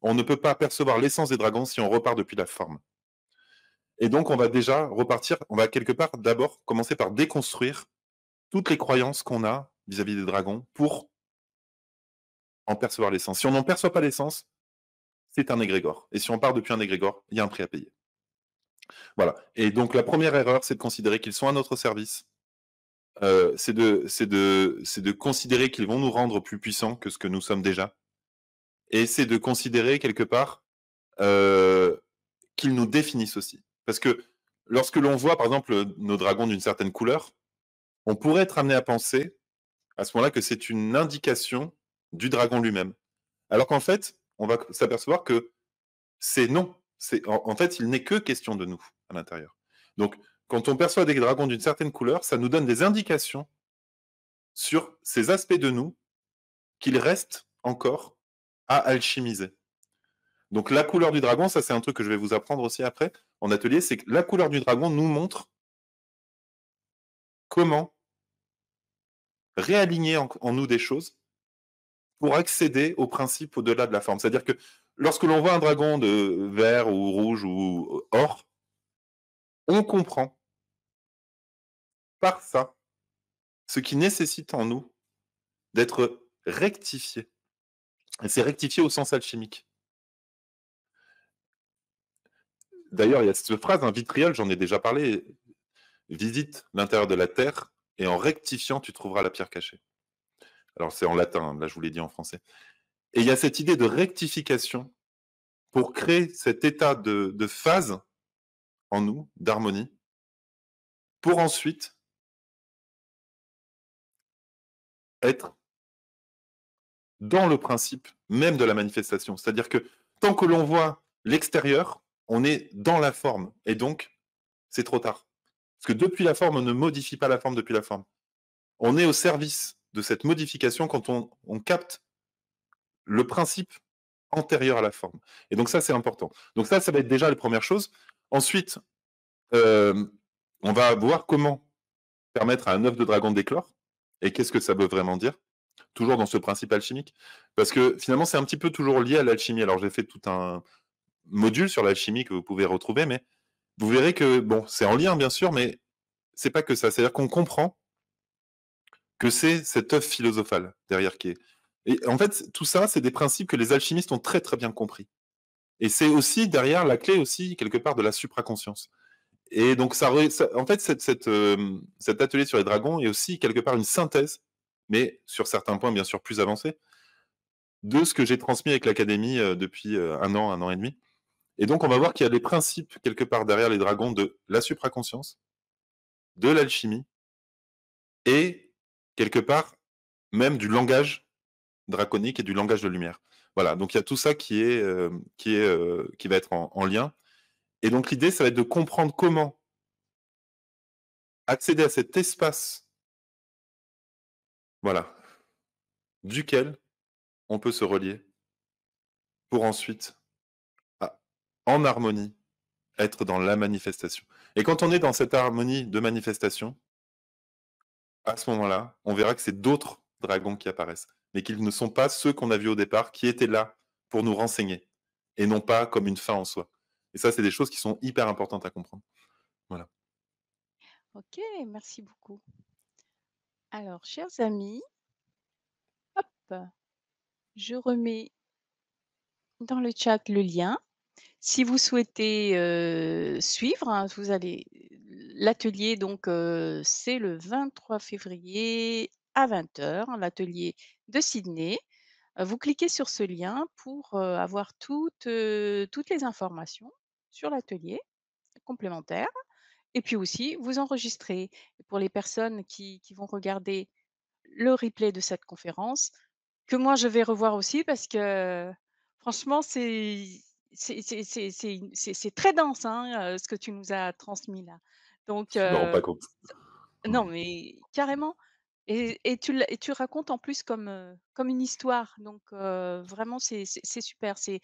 on ne peut pas percevoir l'essence des dragons si on repart depuis la forme. Et donc, on va déjà repartir, on va quelque part d'abord commencer par déconstruire toutes les croyances qu'on a vis-à-vis des dragons pour en percevoir l'essence. Si on n'en perçoit pas l'essence, c'est un égrégore. Et si on part depuis un égrégore, il y a un prix à payer. Voilà. Et donc, la première erreur, c'est de considérer qu'ils sont à notre service. C'est de considérer qu'ils vont nous rendre plus puissants que ce que nous sommes déjà. Et c'est de considérer quelque part qu'ils nous définissent aussi. Parce que lorsque l'on voit, par exemple, nos dragons d'une certaine couleur, on pourrait être amené à penser, à ce moment-là, que c'est une indication du dragon lui-même. Alors qu'en fait, on va s'apercevoir que c'est non. En fait, il n'est que question de nous à l'intérieur. Donc, quand on perçoit des dragons d'une certaine couleur, ça nous donne des indications sur ces aspects de nous qu'il reste encore à alchimiser. Donc la couleur du dragon, ça c'est un truc que je vais vous apprendre aussi après en atelier, c'est que la couleur du dragon nous montre comment réaligner en nous des choses pour accéder au principe au-delà de la forme. C'est-à-dire que lorsque l'on voit un dragon de vert ou rouge ou or, on comprend par ça ce qui nécessite en nous d'être rectifié. Et c'est rectifié au sens alchimique. D'ailleurs, il y a cette phrase, un vitriol, j'en ai déjà parlé, visite l'intérieur de la terre et en rectifiant, tu trouveras la pierre cachée. Alors c'est en latin, là je vous l'ai dit en français. Et il y a cette idée de rectification pour créer cet état de phase en nous, d'harmonie, pour ensuite être dans le principe même de la manifestation. C'est-à-dire que tant que l'on voit l'extérieur, on est dans la forme. Et donc, c'est trop tard. Parce que depuis la forme, on ne modifie pas la forme depuis la forme. On est au service de cette modification quand on capte le principe antérieure à la forme. Et donc ça, c'est important. Donc ça va être déjà les premières choses. Ensuite, on va voir comment permettre à un œuf de dragon d'éclore. Et qu'est-ce que ça veut vraiment dire? Toujours dans ce principe alchimique. Parce que finalement, c'est un petit peu toujours lié à l'alchimie. Alors, j'ai fait tout un module sur l'alchimie que vous pouvez retrouver, mais vous verrez que, bon, c'est en lien, bien sûr, mais c'est pas que ça. C'est-à-dire qu'on comprend que c'est cet œuf philosophal derrière qui est. Et en fait, tout ça, c'est des principes que les alchimistes ont très, très bien compris. Et c'est aussi derrière la clé aussi, quelque part, de la supraconscience. Et donc, en fait, cet atelier sur les dragons est aussi quelque part une synthèse, mais sur certains points, bien sûr, plus avancés, de ce que j'ai transmis avec l'académie depuis un an et demi. Et donc, on va voir qu'il y a des principes, quelque part, derrière les dragons de la supraconscience, de l'alchimie, et, quelque part, même du langage draconique et du langage de lumière. Voilà, donc il y a tout ça qui va être en lien. Et donc, l'idée, ça va être de comprendre comment accéder à cet espace, voilà, duquel on peut se relier pour ensuite, ah, en harmonie, être dans la manifestation. Et quand on est dans cette harmonie de manifestation, à ce moment-là, on verra que c'est d'autres dragons qui apparaissent, mais qu'ils ne sont pas ceux qu'on a vus au départ, qui étaient là pour nous renseigner, et non pas comme une fin en soi. Et ça, c'est des choses qui sont hyper importantes à comprendre. Voilà. OK, merci beaucoup. Alors, chers amis, hop, je remets dans le chat le lien. Si vous souhaitez, suivre, hein, vous allez l'atelier donc, c'est le 23 février à 20 h, l'atelier de Sydney. Vous cliquez sur ce lien pour, avoir toutes les informations sur l'atelier complémentaires et puis aussi vous enregistrer. Pour les personnes qui vont regarder le replay de cette conférence, que moi je vais revoir aussi parce que franchement c'est très dense, hein, ce que tu nous as transmis là. Donc Je me rends pas compte. non mais carrément et tu racontes en plus comme, comme une histoire donc vraiment c'est super, c'est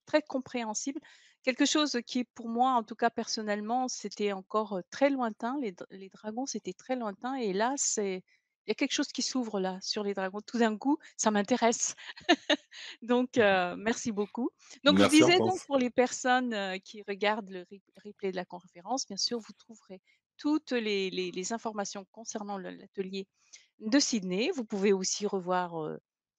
très compréhensible. Quelque chose qui pour moi, en tout cas personnellement, c'était encore, très lointain, les dragons, c'était très lointain et là, il y a quelque chose qui s'ouvre là, sur les dragons. Tout d'un coup, ça m'intéresse. Donc merci beaucoup. Donc je Merci disais donc Hortense. pour les personnes, qui regardent le replay de la conférence, bien sûr, vous trouverez toutes les informations concernant l'atelier de Sydney. Vous pouvez aussi revoir,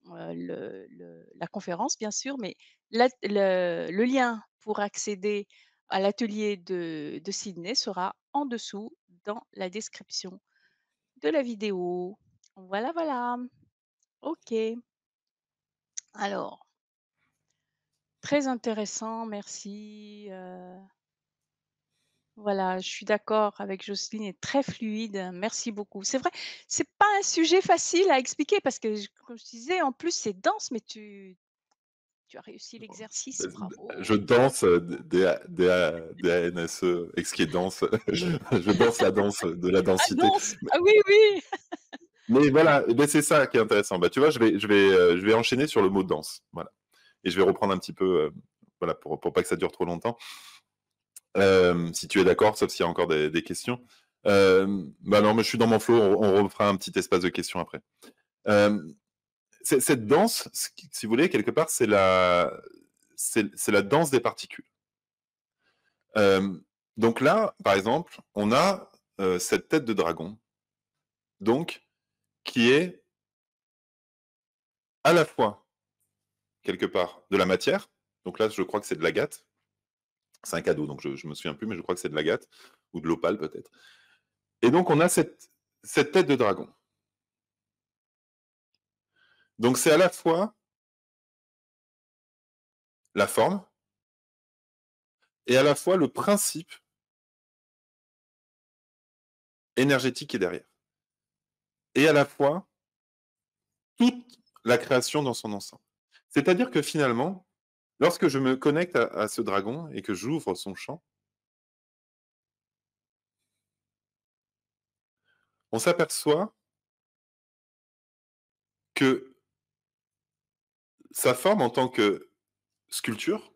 la conférence bien sûr, mais le lien pour accéder à l'atelier de Sydney sera en dessous dans la description de la vidéo. Voilà, voilà. OK. Alors, très intéressant, merci, voilà, je suis d'accord avec Jocelyne et très fluide, merci beaucoup. C'est vrai, c'est pas un sujet facile à expliquer parce que j comme je disais, en plus, c'est dense, mais tu as réussi l'exercice, Je bravo. danse DANSE, et ce qui est danse, je danse la danse de la Ah densité. danse! Ah oui, oui! Mais voilà, eh ben c'est ça qui est intéressant. Bah, tu vois, je vais enchaîner sur le mot danse. Voilà. Et je vais reprendre un petit peu, voilà, pour pas que ça dure trop longtemps. Si tu es d'accord, sauf s'il y a encore des questions. Bah non, mais je suis dans mon flow, on refera un petit espace de questions après. Euh, cette danse, si vous voulez, quelque part, c'est la danse des particules. Donc là, par exemple, on a cette tête de dragon, donc, qui est à la fois, quelque part, de la matière. Donc là, je crois que c'est de l'agate. C'est un cadeau, donc je ne me souviens plus, mais je crois que c'est de l'agate, ou de l'opale peut-être. Et donc, on a cette tête de dragon. Donc, c'est à la fois la forme et à la fois le principe énergétique qui est derrière. Et à la fois toute la création dans son ensemble. C'est-à-dire que finalement, lorsque je me connecte à ce dragon et que j'ouvre son champ, on s'aperçoit que sa forme en tant que sculpture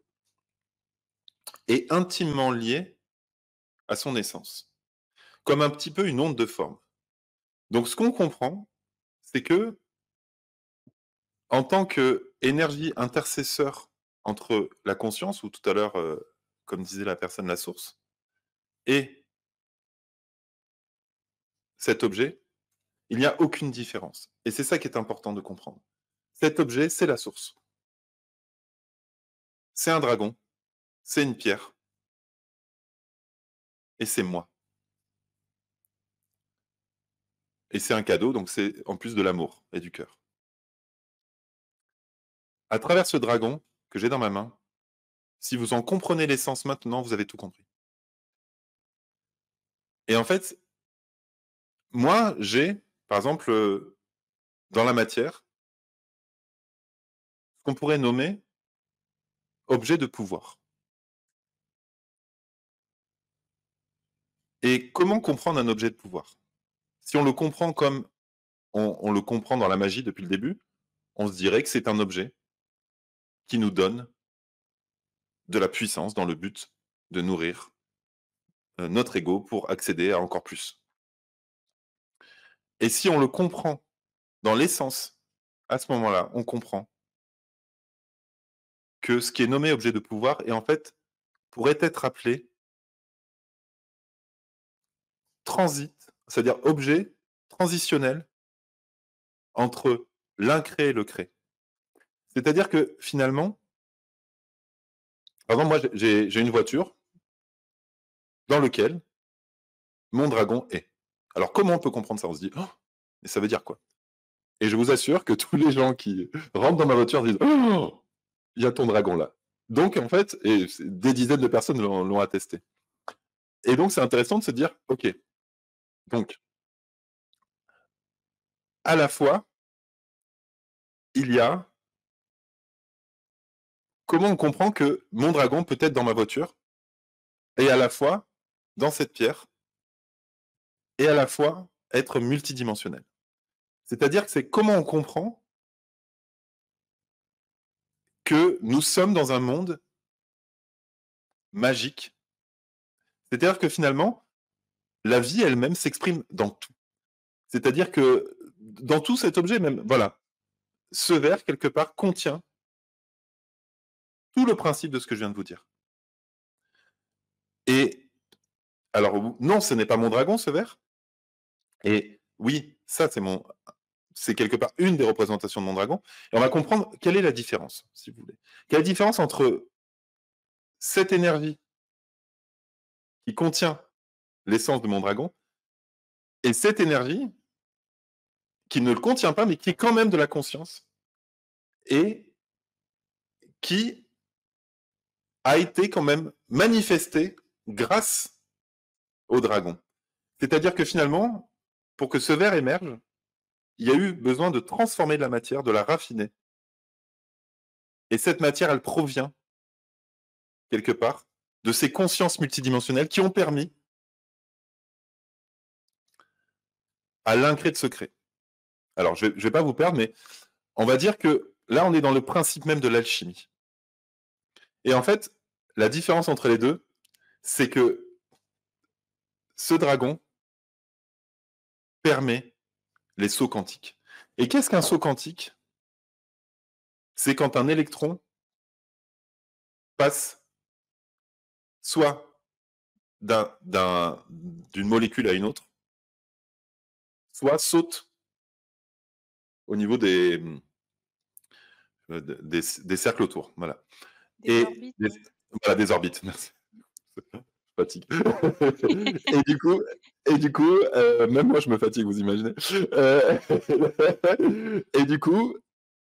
est intimement liée à son essence, comme un petit peu une onde de forme. Donc ce qu'on comprend, c'est que en tant qu'énergie intercesseur entre la conscience, ou tout à l'heure, comme disait la personne, la source, et cet objet, il n'y a aucune différence. Et c'est ça qui est important de comprendre. Cet objet, c'est la source. C'est un dragon, c'est une pierre, et c'est moi. Et c'est un cadeau, donc c'est en plus de l'amour et du cœur. À travers ce dragon que j'ai dans ma main, si vous en comprenez l'essence maintenant, vous avez tout compris. Et en fait, moi, j'ai, par exemple, dans la matière, ce qu'on pourrait nommer objet de pouvoir. Et comment comprendre un objet de pouvoir? Si on le comprend comme on le comprend dans la magie depuis le début, on se dirait que c'est un objet qui nous donne de la puissance dans le but de nourrir notre ego pour accéder à encore plus. Et si on le comprend dans l'essence, à ce moment-là, on comprend que ce qui est nommé objet de pouvoir est en fait, pourrait être appelé transit, c'est-à-dire objet transitionnel entre l'incré et le cré. C'est-à-dire que finalement, par exemple, moi j'ai une voiture dans laquelle mon dragon est. Alors comment on peut comprendre ça? On se dit, oh, mais ça veut dire quoi? Et je vous assure que tous les gens qui rentrent dans ma voiture disent, oh, il y a ton dragon là. Donc en fait, et des dizaines de personnes l'ont attesté. Et donc c'est intéressant de se dire, ok, donc à la fois, il y a comment on comprend que mon dragon peut être dans ma voiture, et à la fois dans cette pierre, et à la fois être multidimensionnel. C'est-à-dire que c'est comment on comprend que nous sommes dans un monde magique. C'est-à-dire que finalement, la vie elle-même s'exprime dans tout. C'est-à-dire que dans tout cet objet même, voilà, ce verre, quelque part, contient tout le principe de ce que je viens de vous dire. Et alors, non, ce n'est pas mon dragon, ce verre. Et oui, ça, c'est quelque part une des représentations de mon dragon. Et on va comprendre quelle est la différence, si vous voulez. Quelle est la différence entre cette énergie qui contient l'essence de mon dragon et cette énergie qui ne le contient pas, mais qui est quand même de la conscience et qui a été quand même manifestée grâce au dragon. C'est-à-dire que finalement, pour que ce verre émerge, il y a eu besoin de transformer de la matière, de la raffiner. Et cette matière, elle provient, quelque part, de ces consciences multidimensionnelles qui ont permis à l'incré de se créer. Alors, je ne vais pas vous perdre, mais on va dire que là, on est dans le principe même de l'alchimie. Et en fait, la différence entre les deux, c'est que ce dragon permet les sauts quantiques. Et qu'est-ce qu'un saut quantique? C'est quand un électron passe soit d'une molécule à une autre, soit saute au niveau des cercles autour. Voilà. Des orbites. Voilà, des orbites, merci. Fatigue. et du coup même moi je me fatigue, vous imaginez. Et du coup,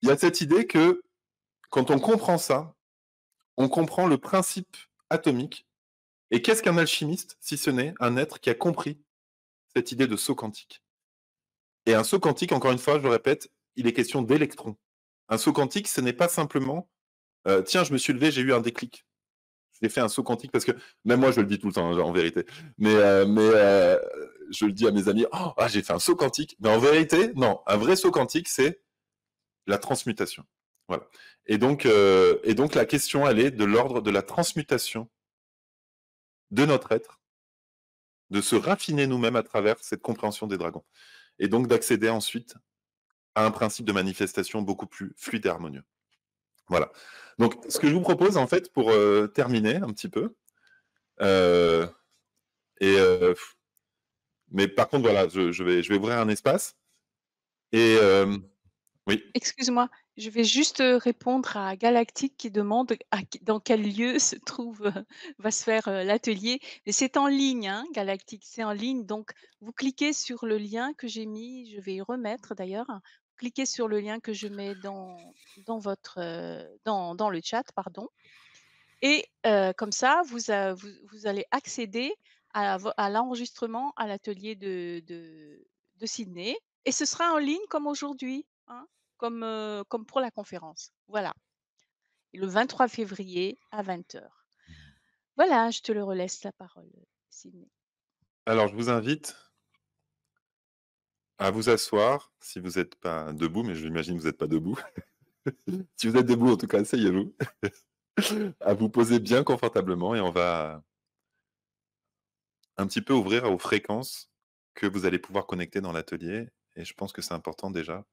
il y a cette idée que quand on comprend ça, on comprend le principe atomique. Et qu'est-ce qu'un alchimiste, si ce n'est un être qui a compris cette idée de saut quantique? Et un saut quantique, encore une fois, je le répète, il est question d'électrons. Un saut quantique, ce n'est pas simplement tiens, je me suis levé, j'ai eu un déclic. J'ai fait un saut quantique parce que même moi, je le dis tout le temps, en vérité. Mais je le dis à mes amis, oh, ah, j'ai fait un saut quantique. Mais en vérité, non. Un vrai saut quantique, c'est la transmutation. Voilà. Et donc la question, elle est de l'ordre de la transmutation de notre être, de se raffiner nous-mêmes à travers cette compréhension des dragons. Et donc d'accéder ensuite à un principe de manifestation beaucoup plus fluide et harmonieux. Voilà. Donc, ce que je vous propose, en fait, pour terminer un petit peu, euh, et, mais par contre, voilà, je vais ouvrir un espace. Et oui, Excuse-moi, je vais juste, répondre à Galactique qui demande dans quel lieu se trouve, va se faire, l'atelier. Mais c'est en ligne, hein, Galactique, c'est en ligne. Donc vous cliquez sur le lien que j'ai mis, je vais y remettre d'ailleurs. Cliquez sur le lien que je mets dans votre, dans le chat, pardon. Et comme ça, vous allez accéder à l'enregistrement à l'atelier de Sydney et ce sera en ligne comme aujourd'hui, hein, comme pour la conférence. Voilà, et le 23 février à 20 heures. Voilà, je te le relaisse la parole, Sydney. alors je vous invite à vous asseoir, si vous n'êtes pas debout, mais je l'imagine que vous n'êtes pas debout. Si vous êtes debout, en tout cas, asseyez-vous, à vous poser bien confortablement et on va un petit peu ouvrir aux fréquences que vous allez pouvoir connecter dans l'atelier. Et je pense que c'est important déjà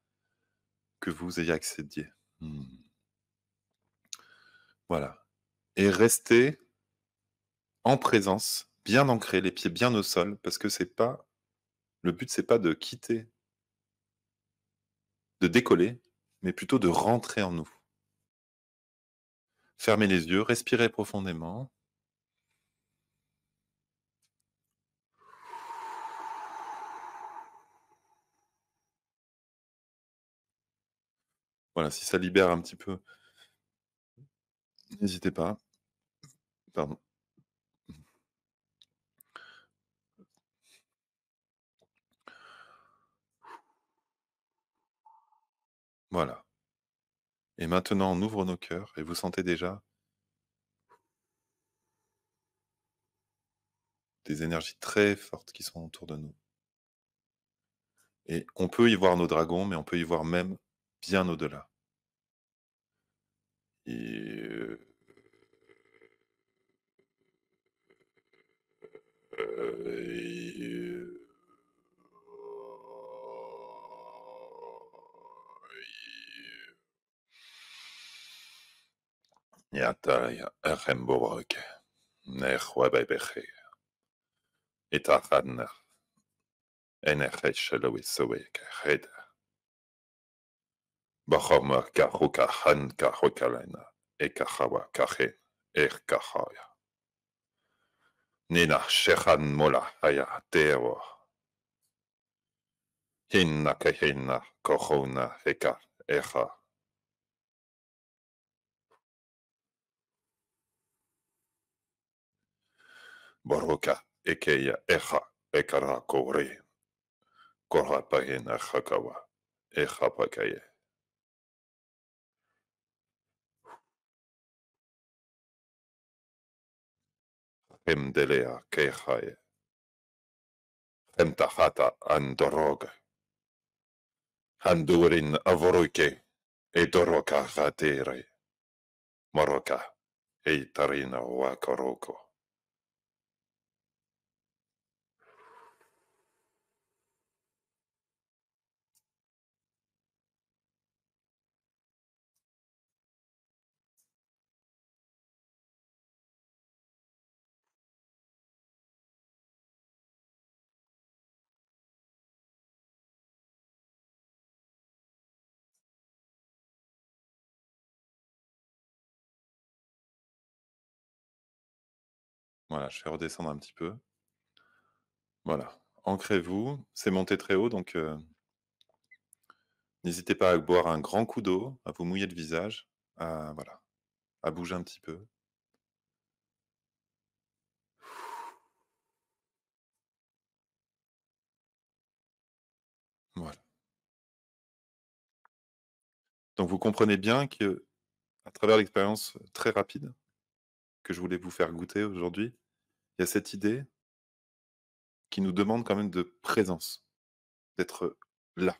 que vous ayez accédié. Hmm. Voilà. Et restez en présence, bien ancrés, les pieds bien au sol, parce que c'est pas le but, c'est pas de quitter, de décoller, mais plutôt de rentrer en nous. Fermez les yeux, respirez profondément. Voilà, si ça libère un petit peu, n'hésitez pas. Pardon. Voilà. Et maintenant, on ouvre nos cœurs et vous sentez déjà des énergies très fortes qui sont autour de nous. Et on peut y voir nos dragons, mais on peut y voir même bien au-delà. Et Yataya Echemborg, Nechwabebeche, Itachan, Enecheshelowissowek, Hed, Bahoma Kahuka Han Kahukalena, Ekahawa Kahe, Ekahaya, Nina Shechan Mola Haya Tewa, Hinna Kahina, Kohona Heka, Echa, Boroka, Ekeya, Echa, Ekara Kore, Korapahina Hakawa, Echapakaye. Hemdelea Kehaye, Hemtahata Andoroga, Handurin Avoruke, Edoroka Ratere, Moroka, Eitarina Wakaroko. Voilà, je vais redescendre un petit peu. Voilà, ancrez-vous, c'est monté très haut, donc n'hésitez pas à boire un grand coup d'eau, à vous mouiller le visage, voilà, à bouger un petit peu. Voilà. Donc vous comprenez bien que, à travers l'expérience très rapide que je voulais vous faire goûter aujourd'hui, il y a cette idée qui nous demande quand même de présence, d'être là.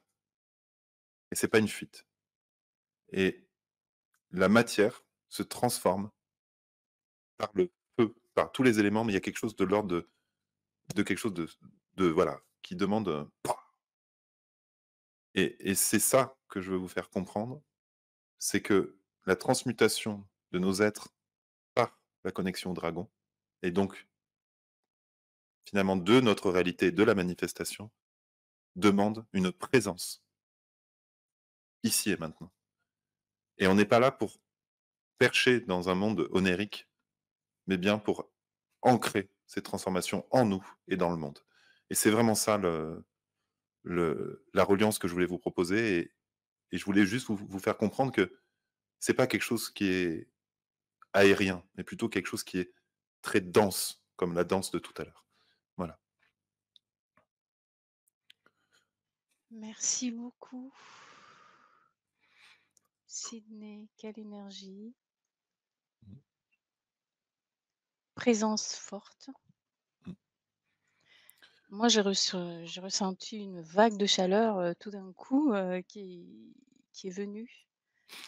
Et c'est pas une fuite. Et la matière se transforme par le feu, par tous les éléments, mais il y a quelque chose de l'ordre de quelque chose de voilà, qui demande, et c'est ça que je veux vous faire comprendre, c'est que la transmutation de nos êtres par la connexion au dragon et donc finalement de notre réalité, de la manifestation, demande une présence, ici et maintenant. Et on n'est pas là pour percher dans un monde onérique, mais bien pour ancrer ces transformations en nous et dans le monde. Et c'est vraiment ça la reliance que je voulais vous proposer et je voulais juste vous faire comprendre que c'est pas quelque chose qui est aérien, mais plutôt quelque chose qui est très dense, comme la danse de tout à l'heure. Voilà. Merci beaucoup. Sydney, quelle énergie. Mmh. Présence forte. Mmh. Moi, j'ai ressenti une vague de chaleur, tout d'un coup, qui est venue.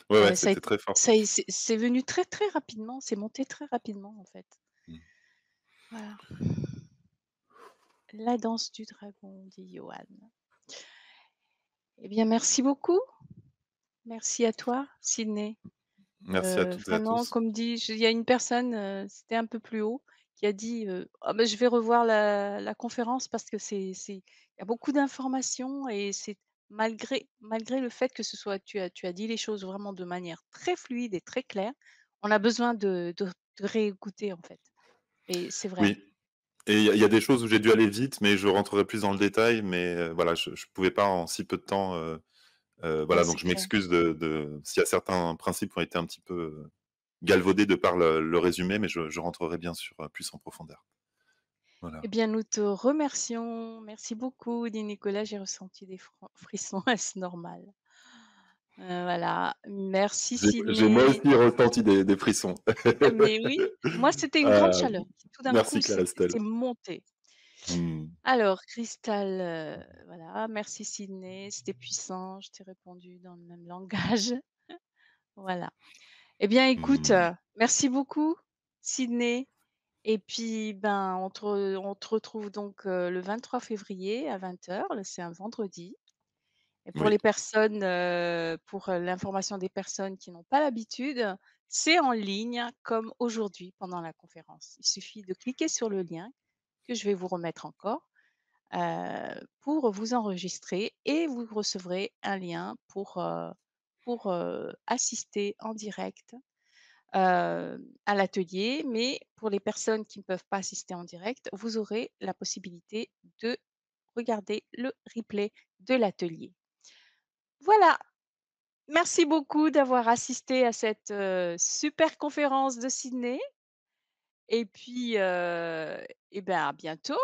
Ouais, ouais, Ça a c'était été très fort. ça est c'est venu très, très rapidement, c'est monté très rapidement, en fait. Mmh. Voilà. La danse du dragon, dit Johan. Eh bien, merci beaucoup. Merci à toi, Sydney. Merci à toutes et à Vraiment, tous. comme dit, il y a une personne, c'était un peu plus haut, qui a dit, «Ah ben, je vais revoir la conférence parce que il y a beaucoup d'informations et c'est malgré le fait que ce soit tu as dit les choses vraiment de manière très fluide et très claire, on a besoin de réécouter, en fait» et c'est vrai. Oui. Et il y a des choses où j'ai dû aller vite, mais je rentrerai plus dans le détail, mais voilà, je pouvais pas en si peu de temps, Ouais, voilà, c'est donc je clair. m'excuse de s'il y a certains principes qui ont été un petit peu, galvaudés de par le résumé, mais je rentrerai bien sûr, plus en profondeur. Eh Voilà. bien, nous te remercions. Merci beaucoup, dit Nicolas. J'ai ressenti des frissons. Est-ce normal? Voilà. Merci J'ai moi Sydney. aussi ressenti des frissons. Mais oui, moi, c'était une grande Heu, chaleur qui tout d'un coup merci Claire Estelle. c'est monté. Mmh. Alors Cristal, voilà, merci Sydney, c'était puissant, je t'ai répondu dans le même langage. Voilà. Eh bien écoute, Mmh. merci beaucoup Sydney et puis, ben, on te retrouve donc, le 23 février à 20h, c'est un vendredi. Et pour Oui, les personnes, pour, l'information des personnes qui n'ont pas l'habitude, c'est en ligne comme aujourd'hui pendant la conférence. Il suffit de cliquer sur le lien que je vais vous remettre encore, pour vous enregistrer et vous recevrez un lien pour, assister en direct, à l'atelier. Mais pour les personnes qui ne peuvent pas assister en direct, vous aurez la possibilité de regarder le replay de l'atelier. Voilà. Merci beaucoup d'avoir assisté à cette, super conférence de Sydney et puis, et ben, à bientôt.